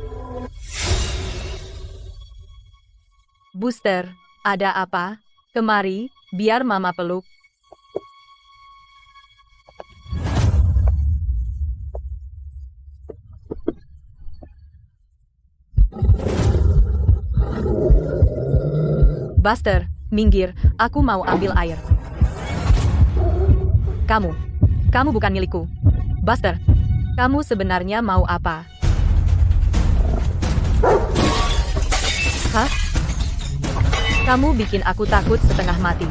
Buster, ada apa? Kemari, biar Mama peluk. Buster, minggir, aku mau ambil air. Kamu bukan milikku. Buster, kamu sebenarnya mau apa? Hah? Kamu bikin aku takut setengah mati.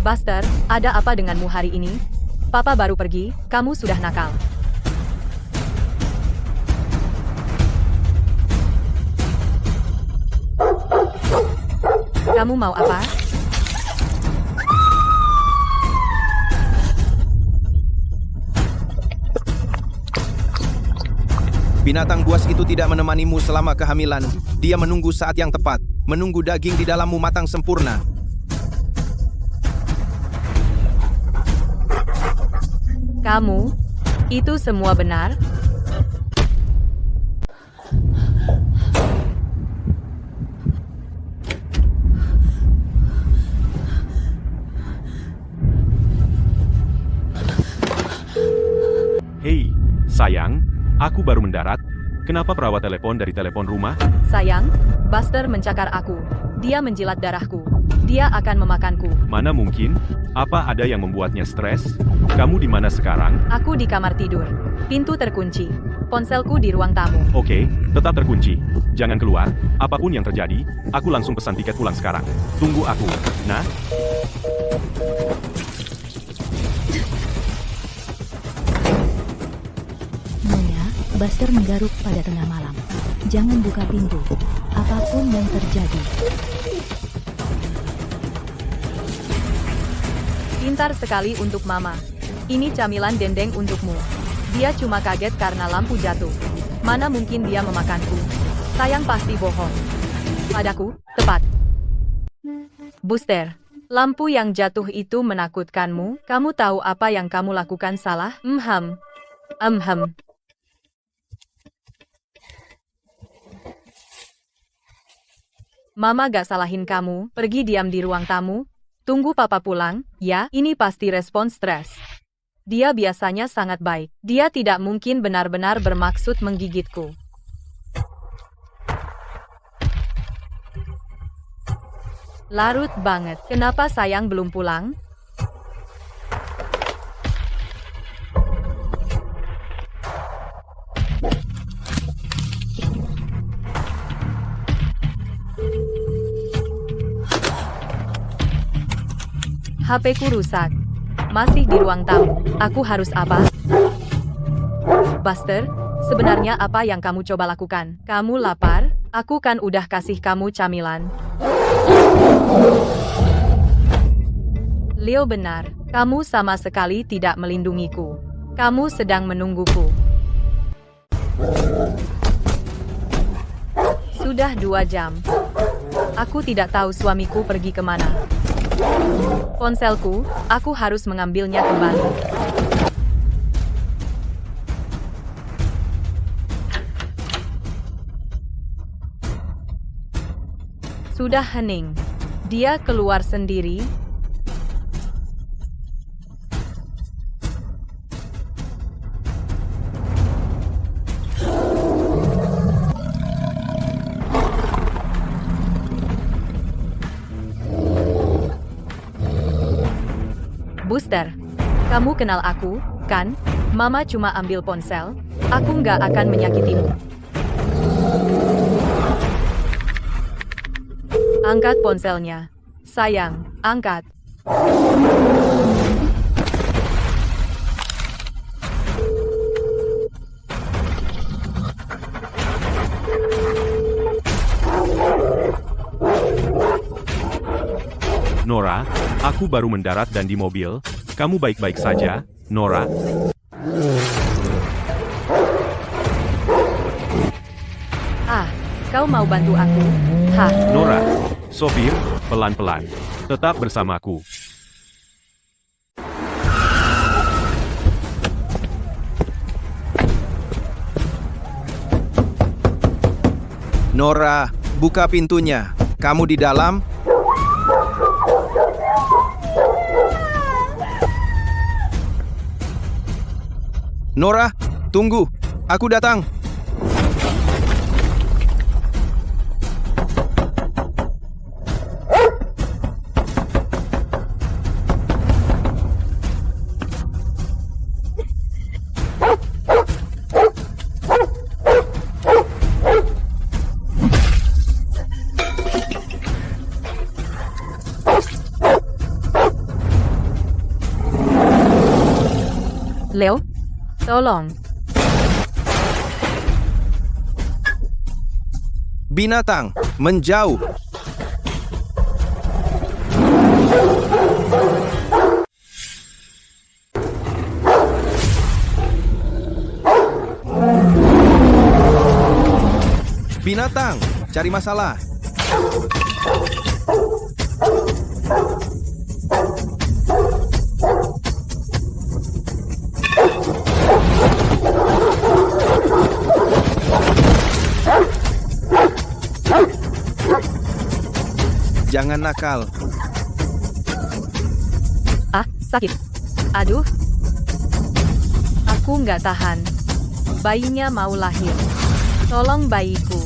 Buster, ada apa denganmu hari ini? Papa baru pergi, kamu sudah nakal. Kamu mau apa? Binatang buas itu tidak menemanimu selama kehamilan. Dia menunggu saat yang tepat, menunggu daging di dalammu matang sempurna. Kamu? Itu semua benar? Hei, sayang, aku baru mendarat. Kenapa perawat telepon dari telepon rumah? Sayang, Buster mencakar aku. Dia menjilat darahku. Dia akan memakanku. Mana mungkin? Apa ada yang membuatnya stres? Kamu di mana sekarang? Aku di kamar tidur. Pintu terkunci. Ponselku di ruang tamu. Oke, tetap terkunci. Jangan keluar. Apapun yang terjadi, aku langsung pesan tiket pulang sekarang. Tunggu aku. Nah, Nyonya, Buster menggaruk pada tengah malam. Jangan buka pintu. Apapun yang terjadi. Pintar sekali untuk Mama. Ini camilan dendeng untukmu. Dia cuma kaget karena lampu jatuh. Mana mungkin dia memakanku? Sayang pasti bohong. Padaku, tepat. Buster, lampu yang jatuh itu menakutkanmu? Kamu tahu apa yang kamu lakukan salah? Mama gak salahin kamu, pergi diam di ruang tamu. Tunggu papa pulang, ya, ini pasti respon stres. Dia biasanya sangat baik. Dia tidak mungkin benar-benar bermaksud menggigitku. Larut banget. Kenapa sayang belum pulang? HP-ku rusak. Masih di ruang tamu. Aku harus apa? Buster, sebenarnya apa yang kamu coba lakukan? Kamu lapar? Aku kan udah kasih kamu camilan. Leo benar. Kamu sama sekali tidak melindungiku. Kamu sedang menungguku. Sudah 2 jam. Aku tidak tahu suamiku pergi kemana. Ponselku, aku harus mengambilnya kembali. Sudah hening. Dia keluar sendiri. Buster, kamu kenal aku, kan? Mama cuma ambil ponsel. Aku nggak akan menyakitimu. Angkat ponselnya. Sayang, angkat. Nora, aku baru mendarat dan di mobil. Kamu baik-baik saja, Nora? Ah, kau mau bantu aku? Hah? Nora, sopir, pelan-pelan. Tetap bersamaku. Nora, buka pintunya. Kamu di dalam? Nora, tunggu. Aku datang. Leo, tolong. Binatang, menjauh. Binatang, cari masalah. Jangan nakal. Ah, sakit. Aduh. Aku nggak tahan. Bayinya mau lahir. Tolong bayiku.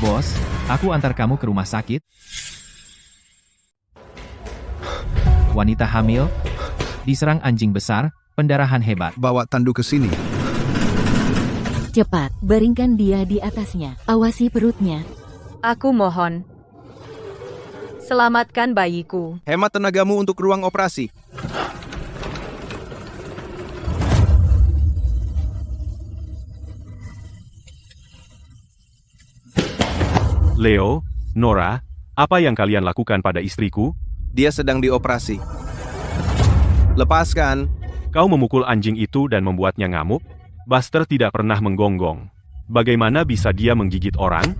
Bos, aku antar kamu ke rumah sakit. Wanita hamil diserang anjing besar, pendarahan hebat. Bawa Tandu ke sini. Cepat, baringkan dia di atasnya. Awasi perutnya. Aku mohon. Selamatkan bayiku. Hemat tenagamu untuk ruang operasi. Leo, Nora, apa yang kalian lakukan pada istriku? Dia sedang dioperasi. Lepaskan. Kau memukul anjing itu dan membuatnya ngamuk? Buster tidak pernah menggonggong. Bagaimana bisa dia menggigit orang?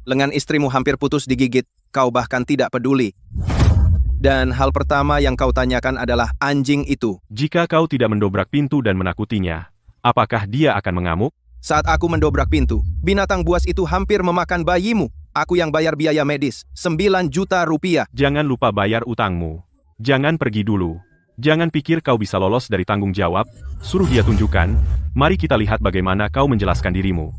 Lengan istrimu hampir putus digigit, kau bahkan tidak peduli. Dan hal pertama yang kau tanyakan adalah anjing itu. Jika kau tidak mendobrak pintu dan menakutinya, apakah dia akan mengamuk? Saat aku mendobrak pintu, binatang buas itu hampir memakan bayimu. Aku yang bayar biaya medis, 9 juta rupiah. Jangan lupa bayar utangmu. Jangan pergi dulu. Jangan pikir kau bisa lolos dari tanggung jawab. Suruh dia tunjukkan. Mari kita lihat bagaimana kau menjelaskan dirimu.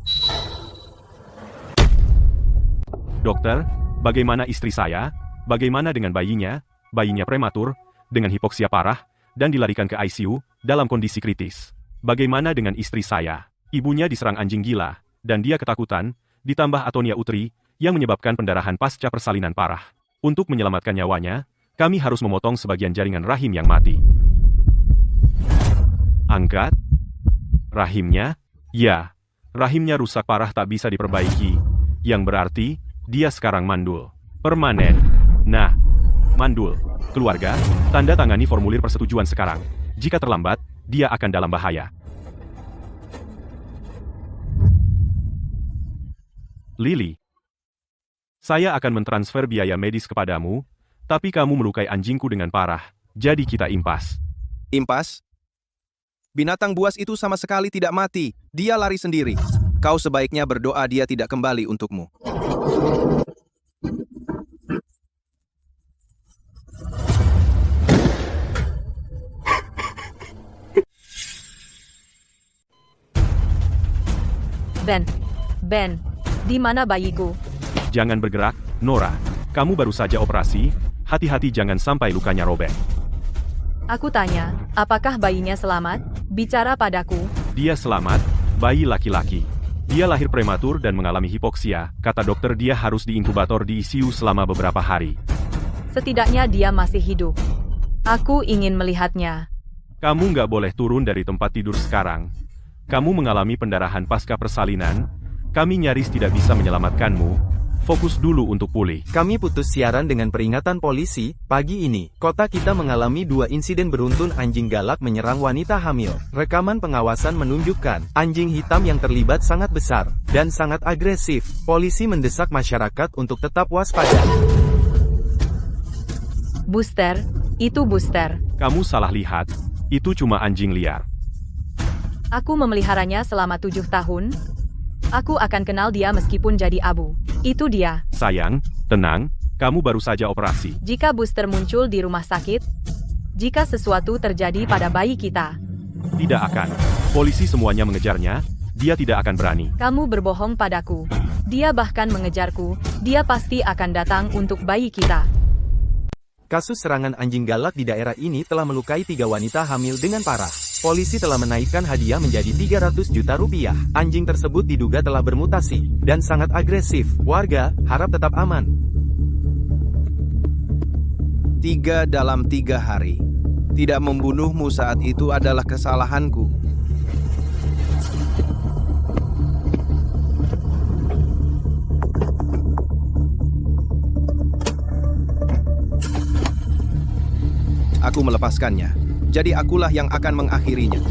Dokter, bagaimana istri saya? Bagaimana dengan bayinya? Bayinya prematur, dengan hipoksia parah, dan dilarikan ke ICU, dalam kondisi kritis. Bagaimana dengan istri saya? Ibunya diserang anjing gila, dan dia ketakutan, ditambah atonia uteri, yang menyebabkan pendarahan pasca persalinan parah. Untuk menyelamatkan nyawanya, kami harus memotong sebagian jaringan rahim yang mati. Angkat. Rahimnya? Ya. Rahimnya rusak parah tak bisa diperbaiki. Yang berarti, dia sekarang mandul. Permanen. Nah, mandul. Keluarga, tanda tangani formulir persetujuan sekarang. Jika terlambat, dia akan dalam bahaya. Lily. Saya akan mentransfer biaya medis kepadamu, tapi kamu melukai anjingku dengan parah, jadi kita impas. Impas? Binatang buas itu sama sekali tidak mati, dia lari sendiri. Kau sebaiknya berdoa dia tidak kembali untukmu. Ben, di mana bayiku? Jangan bergerak, Nora. Kamu baru saja operasi, hati-hati jangan sampai lukanya robek. Aku tanya, apakah bayinya selamat? Bicara padaku. Dia selamat, bayi laki-laki. Dia lahir prematur dan mengalami hipoksia, kata dokter dia harus diinkubator di ICU selama beberapa hari. Setidaknya dia masih hidup. Aku ingin melihatnya. Kamu nggak boleh turun dari tempat tidur sekarang. Kamu mengalami pendarahan pasca persalinan, kami nyaris tidak bisa menyelamatkanmu. Fokus dulu untuk pulih. Kami putus siaran dengan peringatan polisi. Pagi ini, kota kita mengalami 2 insiden beruntun anjing galak menyerang wanita hamil. Rekaman pengawasan menunjukkan, anjing hitam yang terlibat sangat besar, dan sangat agresif. Polisi mendesak masyarakat untuk tetap waspada. Buster, itu Buster. Kamu salah lihat, itu cuma anjing liar. Aku memeliharanya selama 7 tahun. Aku akan kenal dia meskipun jadi abu. Itu dia. Sayang, tenang, kamu baru saja operasi. Jika Buster muncul di rumah sakit, jika sesuatu terjadi pada bayi kita, Tidak akan. Polisi semuanya mengejarnya, dia tidak akan berani. kamu berbohong padaku. Dia bahkan mengejarku, dia pasti akan datang untuk bayi kita. Kasus serangan anjing galak di daerah ini telah melukai 3 wanita hamil dengan parah. Polisi telah menaikkan hadiah menjadi 300 juta rupiah. Anjing tersebut diduga telah bermutasi dan sangat agresif. Warga harap tetap aman. 3 dalam 3 hari. Tidak membunuhmu saat itu adalah kesalahanku. Aku melepaskannya. Jadi akulah yang akan mengakhirinya.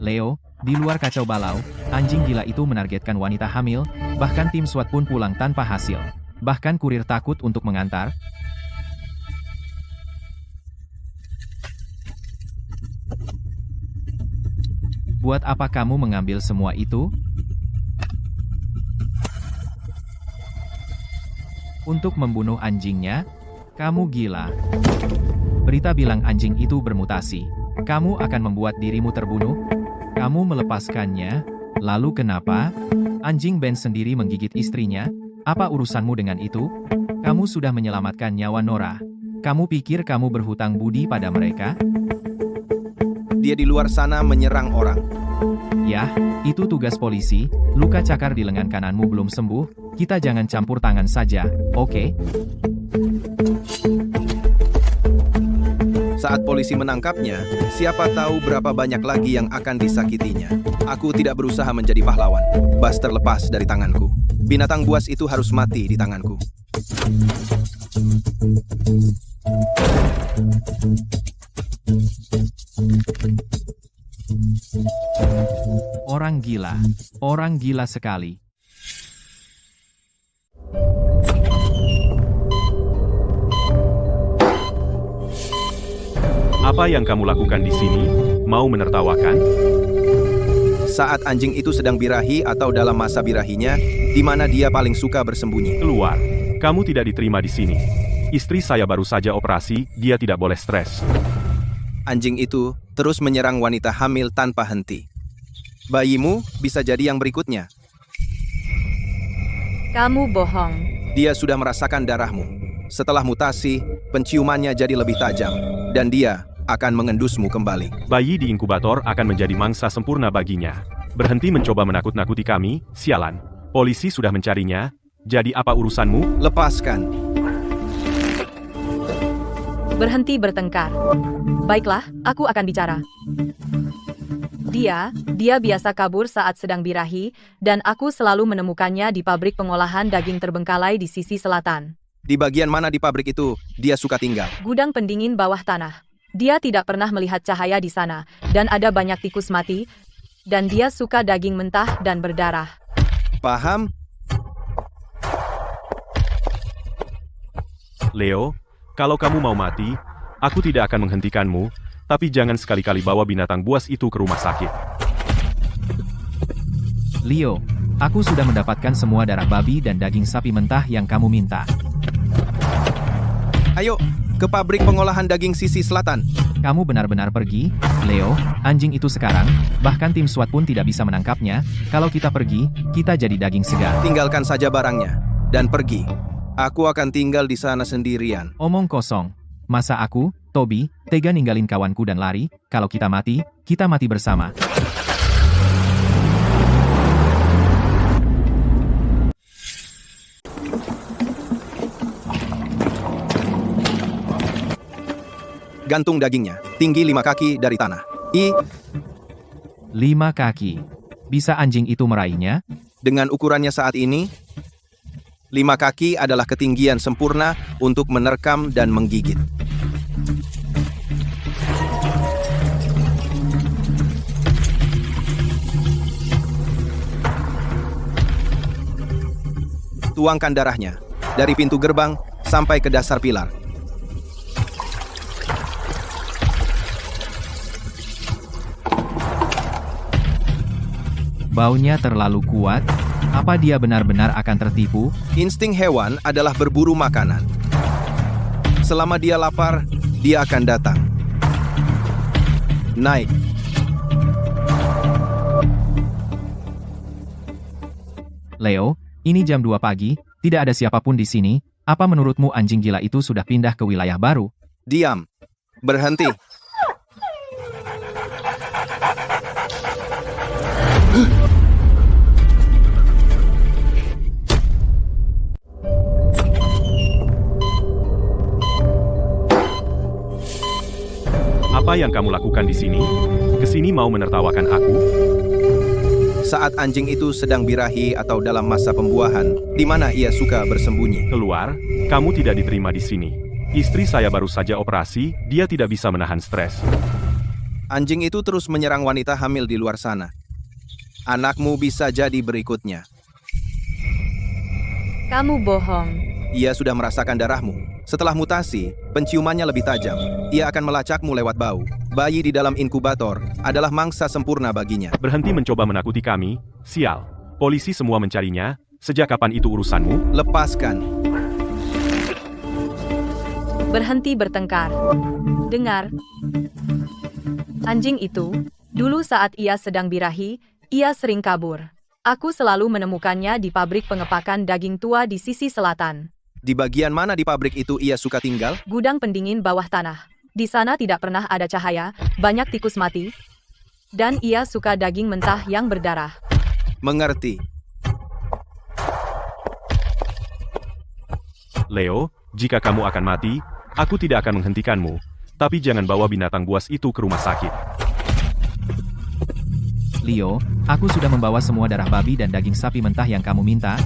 Leo, di luar kacau balau, anjing gila itu menargetkan wanita hamil, bahkan tim SWAT pun pulang tanpa hasil. Bahkan kurir takut untuk mengantar. Buat apa kamu mengambil semua itu? Untuk membunuh anjingnya? Kamu gila. Berita bilang anjing itu bermutasi. Kamu akan membuat dirimu terbunuh? Kamu melepaskannya? Lalu kenapa? Anjing Ben sendiri menggigit istrinya? Apa urusanmu dengan itu? Kamu sudah menyelamatkan nyawa Nora. Kamu pikir kamu berhutang budi pada mereka? Dia di luar sana menyerang orang. Yah, itu tugas polisi. Luka cakar di lengan kananmu belum sembuh. Kita jangan campur tangan saja, oke? Saat polisi menangkapnya, siapa tahu berapa banyak lagi yang akan disakitinya. Aku tidak berusaha menjadi pahlawan. Buster lepas dari tanganku. Binatang buas itu harus mati di tanganku. Orang gila sekali. Apa yang kamu lakukan di sini? Mau menertawakan? Saat anjing itu sedang birahi atau dalam masa birahinya, di mana dia paling suka bersembunyi. Keluar. Kamu tidak diterima di sini. Istri saya baru saja operasi, dia tidak boleh stres. Anjing itu terus menyerang wanita hamil tanpa henti. Bayimu bisa jadi yang berikutnya. Kamu bohong. Dia sudah merasakan darahmu. Setelah mutasi, penciumannya jadi lebih tajam. Dan dia akan mengendusmu kembali. Bayi di inkubator akan menjadi mangsa sempurna baginya. Berhenti mencoba menakut-nakuti kami, sialan. Polisi sudah mencarinya. Jadi apa urusanmu? Lepaskan. Berhenti bertengkar. Baiklah, aku akan bicara. Dia biasa kabur saat sedang birahi, dan aku selalu menemukannya di pabrik pengolahan daging terbengkalai di sisi selatan. Di bagian mana di pabrik itu dia suka tinggal? Gudang pendingin bawah tanah. Dia tidak pernah melihat cahaya di sana, dan ada banyak tikus mati, dan dia suka daging mentah dan berdarah. Paham? Leo, kalau kamu mau mati, aku tidak akan menghentikanmu, tapi jangan sekali-kali bawa binatang buas itu ke rumah sakit. Leo, aku sudah mendapatkan semua darah babi dan daging sapi mentah yang kamu minta. Ayo, ke pabrik pengolahan daging sisi selatan. Kamu benar-benar pergi, Leo, anjing itu sekarang, bahkan tim SWAT pun tidak bisa menangkapnya. Kalau kita pergi, kita jadi daging segar. Tinggalkan saja barangnya, dan pergi. Aku akan tinggal di sana sendirian. Omong kosong. Masa aku, Toby, tega ninggalin kawanku dan lari? Kalau kita mati bersama. Gantung dagingnya, tinggi 5 kaki dari tanah. 5 kaki. Bisa anjing itu meraihnya? Dengan ukurannya saat ini, 5 kaki adalah ketinggian sempurna untuk menerkam dan menggigit. Tuangkan darahnya, dari pintu gerbang sampai ke dasar pilar. Baunya terlalu kuat. Apa dia benar-benar akan tertipu? Insting hewan adalah berburu makanan. Selama dia lapar, dia akan datang. Naik. Leo, ini jam 2 pagi, tidak ada siapapun di sini. Apa menurutmu anjing gila itu sudah pindah ke wilayah baru? Diam. Berhenti. Apa yang kamu lakukan di sini? Kesini mau menertawakan aku? Saat anjing itu sedang birahi atau dalam masa pembuahan, di mana ia suka bersembunyi. Keluar, kamu tidak diterima di sini. Istri saya baru saja operasi, dia tidak bisa menahan stres. Anjing itu terus menyerang wanita hamil di luar sana. Anakmu bisa jadi berikutnya. Kamu bohong. Ia sudah merasakan darahmu. Setelah mutasi, penciumannya lebih tajam. Ia akan melacakmu lewat bau. Bayi di dalam inkubator adalah mangsa sempurna baginya. Berhenti mencoba menakuti kami, sial. Polisi semua mencarinya, sejak kapan itu urusanmu? Lepaskan. Berhenti bertengkar. Dengar. Anjing itu, dulu saat ia sedang birahi, ia sering kabur. Aku selalu menemukannya di pabrik pengepakan daging tua di sisi selatan. Di bagian mana di pabrik itu ia suka tinggal? Gudang pendingin bawah tanah. Di sana tidak pernah ada cahaya, banyak tikus mati, dan ia suka daging mentah yang berdarah. Mengerti. Leo, jika kamu akan mati, aku tidak akan menghentikanmu. Tapi jangan bawa binatang buas itu ke rumah sakit. Leo, aku sudah membawa semua darah babi dan daging sapi mentah yang kamu minta.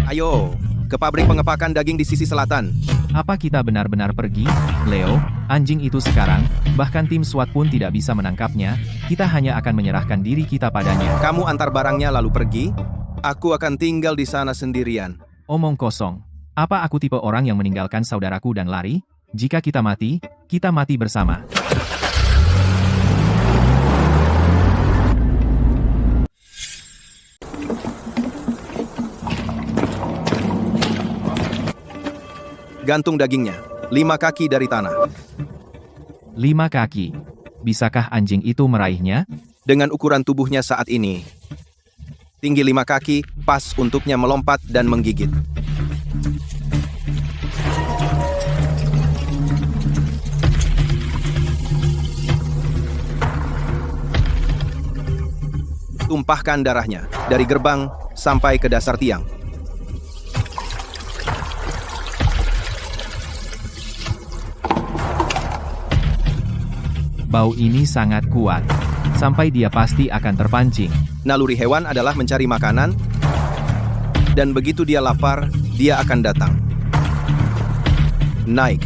Ayo, ke pabrik pengepakan daging di sisi selatan. Apa kita benar-benar pergi? Leo, anjing itu sekarang, bahkan tim SWAT pun tidak bisa menangkapnya, kita hanya akan menyerahkan diri kita padanya. Kamu antar barangnya lalu pergi. Aku akan tinggal di sana sendirian. Omong kosong. Apa aku tipe orang yang meninggalkan saudaraku dan lari? Jika kita mati bersama. Gantung dagingnya. 5 kaki dari tanah. 5 kaki. Bisakah anjing itu meraihnya? Dengan ukuran tubuhnya saat ini, tinggi 5 kaki, pas untuknya melompat dan menggigit. Tumpahkan darahnya, dari gerbang sampai ke dasar tiang. Bau ini sangat kuat. Sampai dia pasti akan terpancing. Naluri hewan adalah mencari makanan, dan begitu dia lapar, dia akan datang. Naik.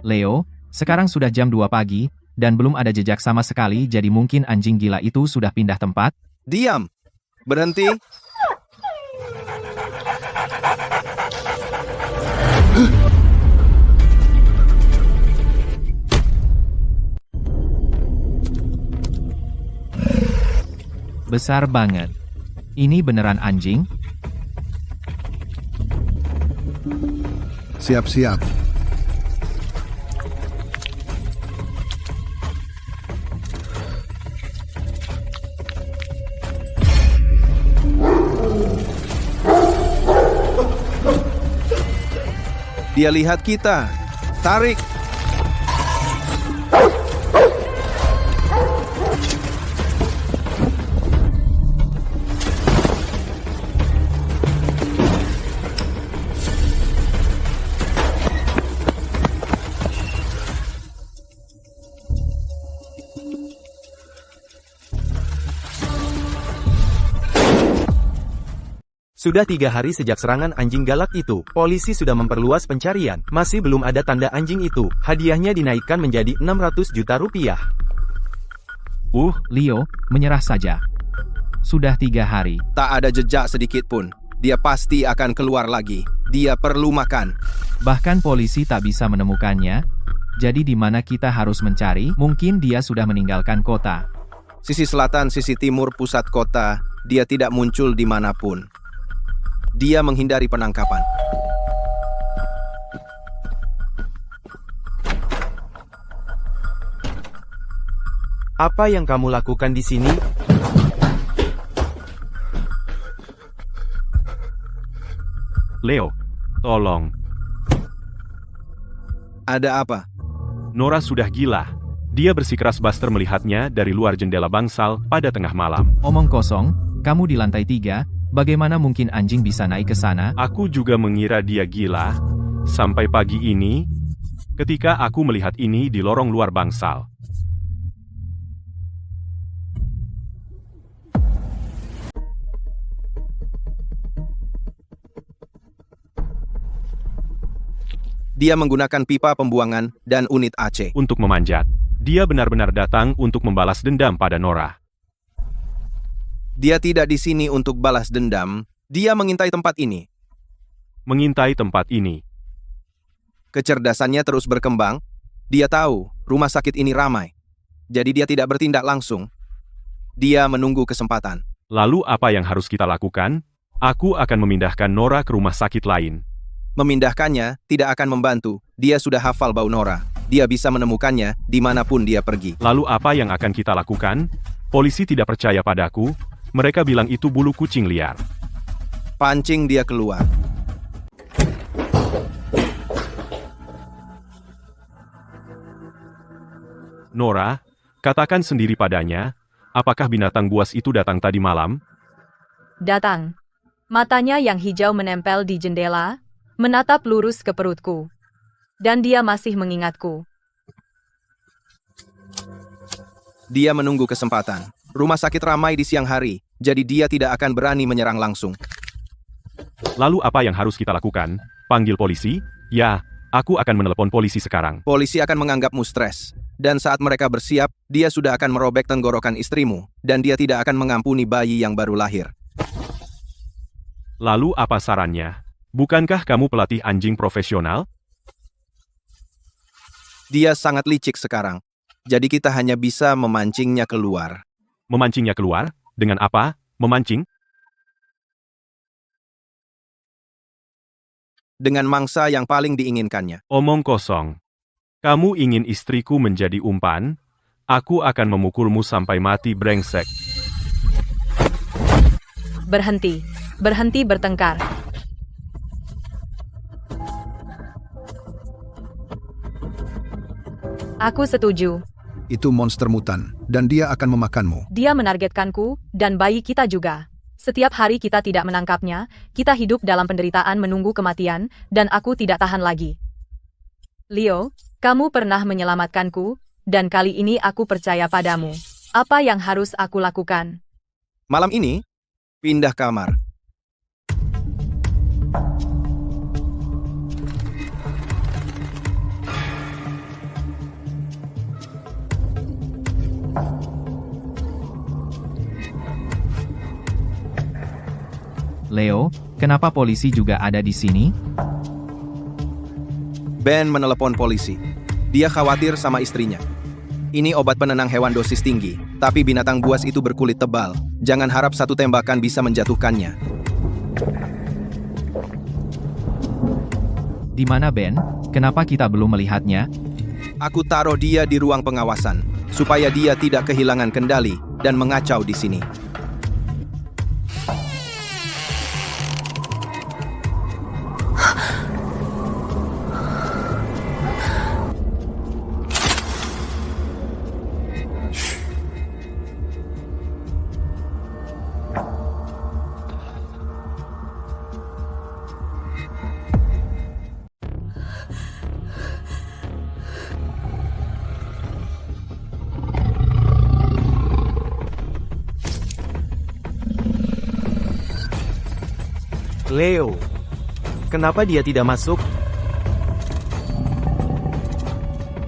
Leo, sekarang sudah jam 2 pagi, dan belum ada jejak sama sekali, jadi mungkin anjing gila itu sudah pindah tempat? Diam. Berhenti. Besar banget. Ini beneran anjing? Siap-siap. Dia lihat kita. Tarik. Sudah 3 hari sejak serangan anjing galak itu, polisi sudah memperluas pencarian. Masih belum ada tanda anjing itu. Hadiahnya dinaikkan menjadi 600 juta rupiah. Leo, menyerah saja. Sudah 3 hari. Tak ada jejak sedikit pun. Dia pasti akan keluar lagi. Dia perlu makan. Bahkan polisi tak bisa menemukannya. Jadi di mana kita harus mencari? Mungkin dia sudah meninggalkan kota. Sisi selatan, sisi timur, pusat kota. Dia tidak muncul dimanapun. Dia menghindari penangkapan. Apa yang kamu lakukan di sini? Leo, tolong. Ada apa? Nora sudah gila. Dia bersikeras Buster melihatnya dari luar jendela bangsal pada tengah malam. Omong kosong, kamu di lantai 3, bagaimana mungkin anjing bisa naik ke sana? Aku juga mengira dia gila. Sampai pagi ini, ketika aku melihat ini di lorong luar bangsal. Dia menggunakan pipa pembuangan dan unit AC. Untuk memanjat. Dia benar-benar datang untuk membalas dendam pada Nora. Dia tidak di sini untuk balas dendam, dia mengintai tempat ini. Mengintai tempat ini. Kecerdasannya terus berkembang, dia tahu rumah sakit ini ramai. Jadi dia tidak bertindak langsung. Dia menunggu kesempatan. Lalu apa yang harus kita lakukan? Aku akan memindahkan Nora ke rumah sakit lain. Memindahkannya tidak akan membantu, dia sudah hafal bau Nora. Dia bisa menemukannya dimanapun dia pergi. Lalu apa yang akan kita lakukan? Polisi tidak percaya padaku, mereka bilang itu bulu kucing liar. Pancing dia keluar. Nora, katakan sendiri padanya, apakah binatang buas itu datang tadi malam? Datang. Matanya yang hijau menempel di jendela, menatap lurus ke perutku. Dan dia masih mengingatku. Dia menunggu kesempatan. Rumah sakit ramai di siang hari, jadi dia tidak akan berani menyerang langsung. Lalu apa yang harus kita lakukan? Panggil polisi? Ya, aku akan menelepon polisi sekarang. Polisi akan menganggapmu stres. Dan saat mereka bersiap, dia sudah akan merobek tenggorokan istrimu, dan dia tidak akan mengampuni bayi yang baru lahir. Lalu apa sarannya? Bukankah kamu pelatih anjing profesional? Dia sangat licik sekarang. Jadi kita hanya bisa memancingnya keluar. Memancingnya keluar? Dengan apa? Memancing? Dengan mangsa yang paling diinginkannya. Omong kosong. Kamu ingin istriku menjadi umpan? Aku akan memukulmu sampai mati brengsek. Berhenti. Berhenti bertengkar. Aku setuju. Itu monster mutan, dan dia akan memakanmu. Dia menargetkanku, dan bayi kita juga. Setiap hari kita tidak menangkapnya, kita hidup dalam penderitaan menunggu kematian, dan aku tidak tahan lagi. Leo, kamu pernah menyelamatkanku, dan kali ini aku percaya padamu. Apa yang harus aku lakukan? Malam ini, pindah kamar. Leo, kenapa polisi juga ada di sini? Ben menelepon polisi. Dia khawatir sama istrinya. Ini obat penenang hewan dosis tinggi, tapi binatang buas itu berkulit tebal. Jangan harap satu tembakan bisa menjatuhkannya. Di mana Ben? Kenapa kita belum melihatnya? Aku taruh dia di ruang pengawasan, supaya dia tidak kehilangan kendali dan mengacau di sini. Leo, kenapa dia tidak masuk?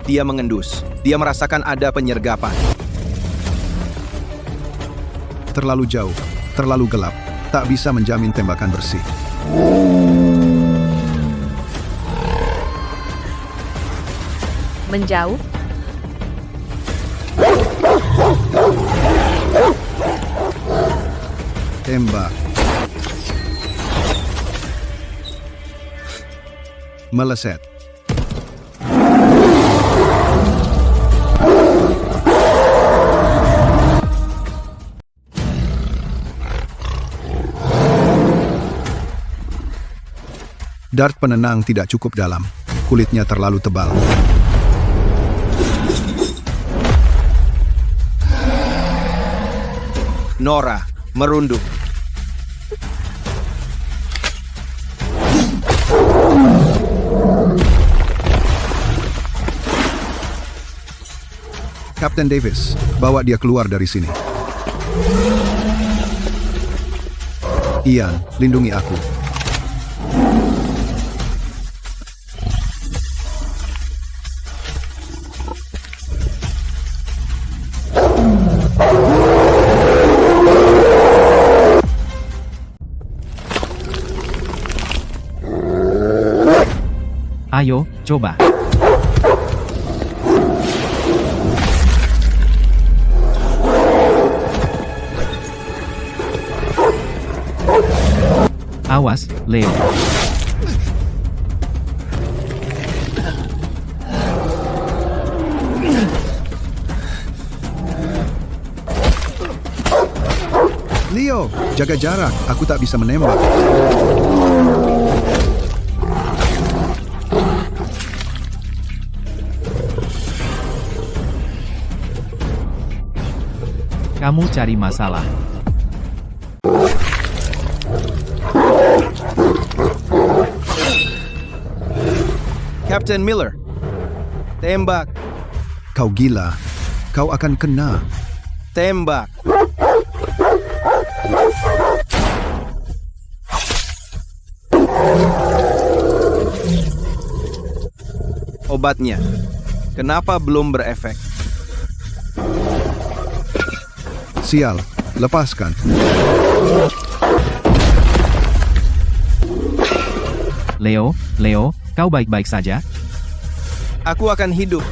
Dia mengendus. Dia merasakan ada penyergapan. Terlalu jauh, terlalu gelap, tak bisa menjamin tembakan bersih. Menjauh? Tembak. Meleset. Dart penenang tidak cukup dalam. Kulitnya terlalu tebal. Nora merunduk. Kapten Davis, bawa dia keluar dari sini. Ian, lindungi aku. Ayo, coba. Awas, Leo. Leo, jaga jarak. Aku tak bisa menembak. Kamu cari masalah. Captain Miller. Tembak. Kau gila. Kau akan kena. Tembak. Obatnya. Kenapa belum berefek? Sial, lepaskan. Leo, kau baik-baik saja? Aku akan hidup.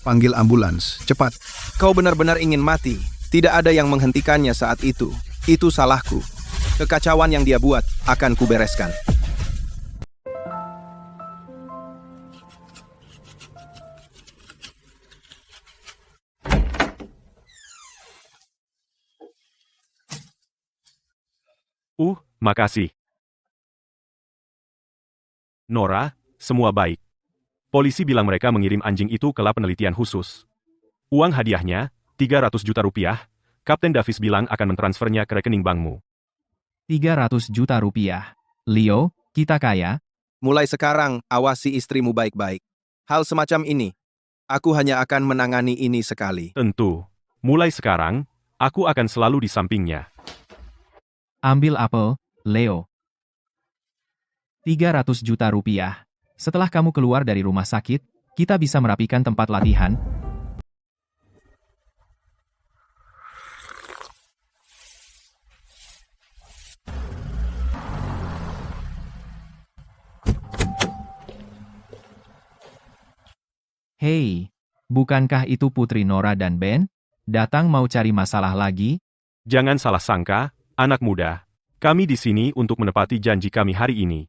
Panggil ambulans, cepat. Kau benar-benar ingin mati. Tidak ada yang menghentikannya saat itu. Itu salahku. Kekacauan yang dia buat akan kubereskan. Makasih. Nora, semua baik. Polisi bilang mereka mengirim anjing itu ke lab penelitian khusus. Uang hadiahnya, 300 juta rupiah, Kapten Davis bilang akan mentransfernya ke rekening bankmu. 300 juta rupiah. Leo, kita kaya. Mulai sekarang, awasi istrimu baik-baik. Hal semacam ini, aku hanya akan menangani ini sekali. Tentu. Mulai sekarang, aku akan selalu di sampingnya. Ambil apel, Leo. 300 juta rupiah. Setelah kamu keluar dari rumah sakit, kita bisa merapikan tempat latihan. Hei, bukankah itu Putri Nora dan Ben? Datang mau cari masalah lagi? Jangan salah sangka, anak muda. Kami di sini untuk menepati janji kami hari ini.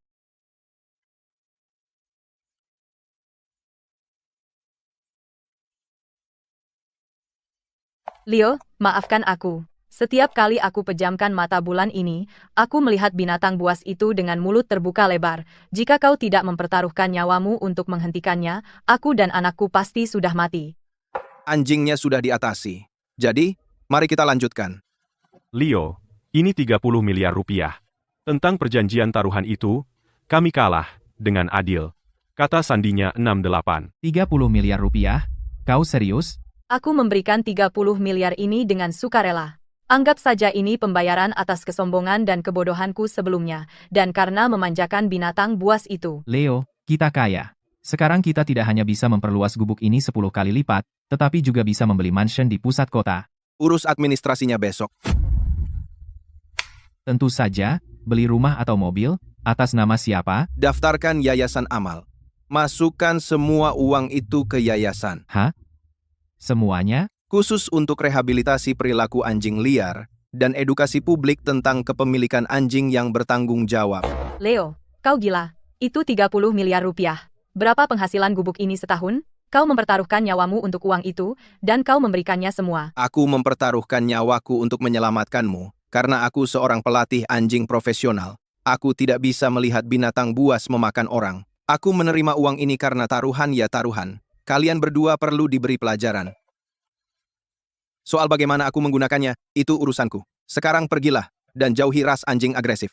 Leo, maafkan aku. Setiap kali aku pejamkan mata bulan ini, aku melihat binatang buas itu dengan mulut terbuka lebar. Jika kau tidak mempertaruhkan nyawamu untuk menghentikannya, aku dan anakku pasti sudah mati. Anjingnya sudah diatasi. Jadi, mari kita lanjutkan. Leo, ini 30 miliar rupiah. Tentang perjanjian taruhan itu, kami kalah dengan adil. Kata sandinya 68. 30 miliar rupiah? Kau serius? Aku memberikan 30 miliar ini dengan sukarela. Anggap saja ini pembayaran atas kesombongan dan kebodohanku sebelumnya, dan karena memanjakan binatang buas itu. Leo, kita kaya. Sekarang kita tidak hanya bisa memperluas gubuk ini 10 kali lipat, tetapi juga bisa membeli mansion di pusat kota. Urus administrasinya besok. Tentu saja, beli rumah atau mobil, atas nama siapa? Daftarkan yayasan amal. Masukkan semua uang itu ke yayasan. Hah? Semuanya? Khusus untuk rehabilitasi perilaku anjing liar, dan edukasi publik tentang kepemilikan anjing yang bertanggung jawab. Leo, kau gila. Itu 30 miliar rupiah. Berapa penghasilan gubuk ini setahun? Kau mempertaruhkan nyawamu untuk uang itu, dan kau memberikannya semua. Aku mempertaruhkan nyawaku untuk menyelamatkanmu, karena aku seorang pelatih anjing profesional. Aku tidak bisa melihat binatang buas memakan orang. Aku menerima uang ini karena taruhan ya taruhan. Kalian berdua perlu diberi pelajaran. Soal bagaimana aku menggunakannya, itu urusanku. Sekarang pergilah, dan jauhi ras anjing agresif.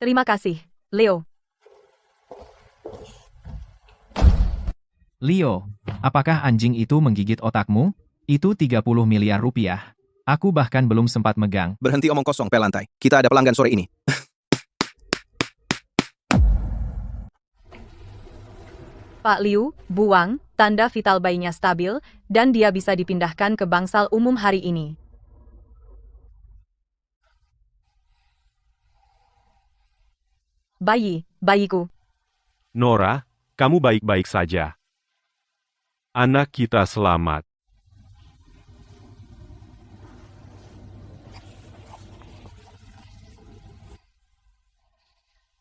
Terima kasih, Leo. Leo, apakah anjing itu menggigit otakmu? Itu 30 miliar rupiah. Aku bahkan belum sempat megang. Berhenti omong kosong, pelantai. Kita ada pelanggan sore ini. Pak Liu, buang, tanda vital bayinya stabil, dan dia bisa dipindahkan ke bangsal umum hari ini. Bayiku. Nora, kamu baik-baik saja. Anak kita selamat.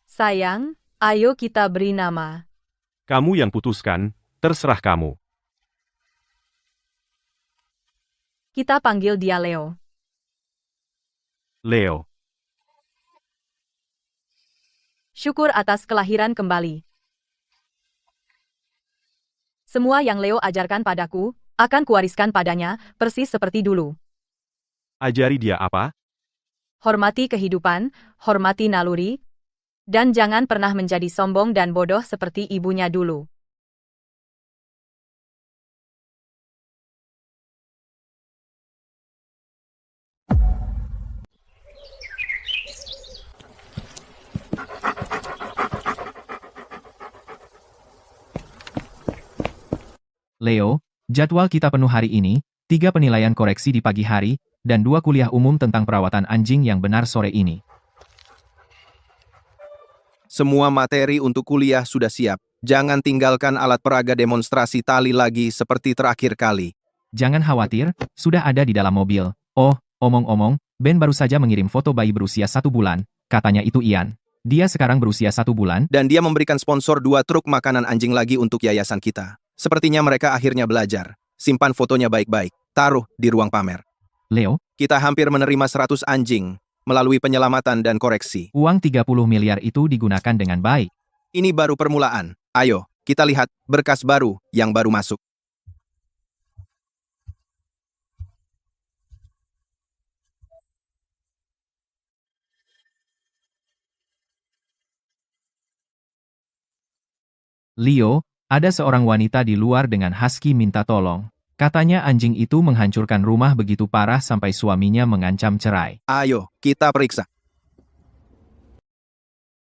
Sayang, ayo kita beri nama. Kamu yang putuskan, terserah kamu. Kita panggil dia Leo. Leo. Syukur atas kelahiran kembali. Semua yang Leo ajarkan padaku, akan kuwariskan padanya, persis seperti dulu. Ajari dia apa? Hormati kehidupan, hormati naluri, dan jangan pernah menjadi sombong dan bodoh seperti ibunya dulu. Leo, jadwal kita penuh hari ini, 3 penilaian koreksi di pagi hari, dan 2 kuliah umum tentang perawatan anjing yang benar sore ini. Semua materi untuk kuliah sudah siap. Jangan tinggalkan alat peraga demonstrasi tali lagi seperti terakhir kali. Jangan khawatir, sudah ada di dalam mobil. Oh, omong-omong, Ben baru saja mengirim foto bayi berusia 1 bulan, katanya itu Ian. Dia sekarang berusia 1 bulan, Dan dia memberikan sponsor 2 truk makanan anjing lagi untuk yayasan kita. Sepertinya mereka akhirnya belajar. Simpan fotonya baik-baik. Taruh di ruang pamer. Leo, Kita hampir menerima 100 anjing melalui penyelamatan dan koreksi. uang 30 miliar itu digunakan dengan baik. Ini baru permulaan. Ayo, kita lihat berkas baru yang baru masuk. Leo, ada seorang wanita di luar dengan husky minta tolong. Katanya anjing itu menghancurkan rumah begitu parah sampai suaminya mengancam cerai. Ayo, kita periksa.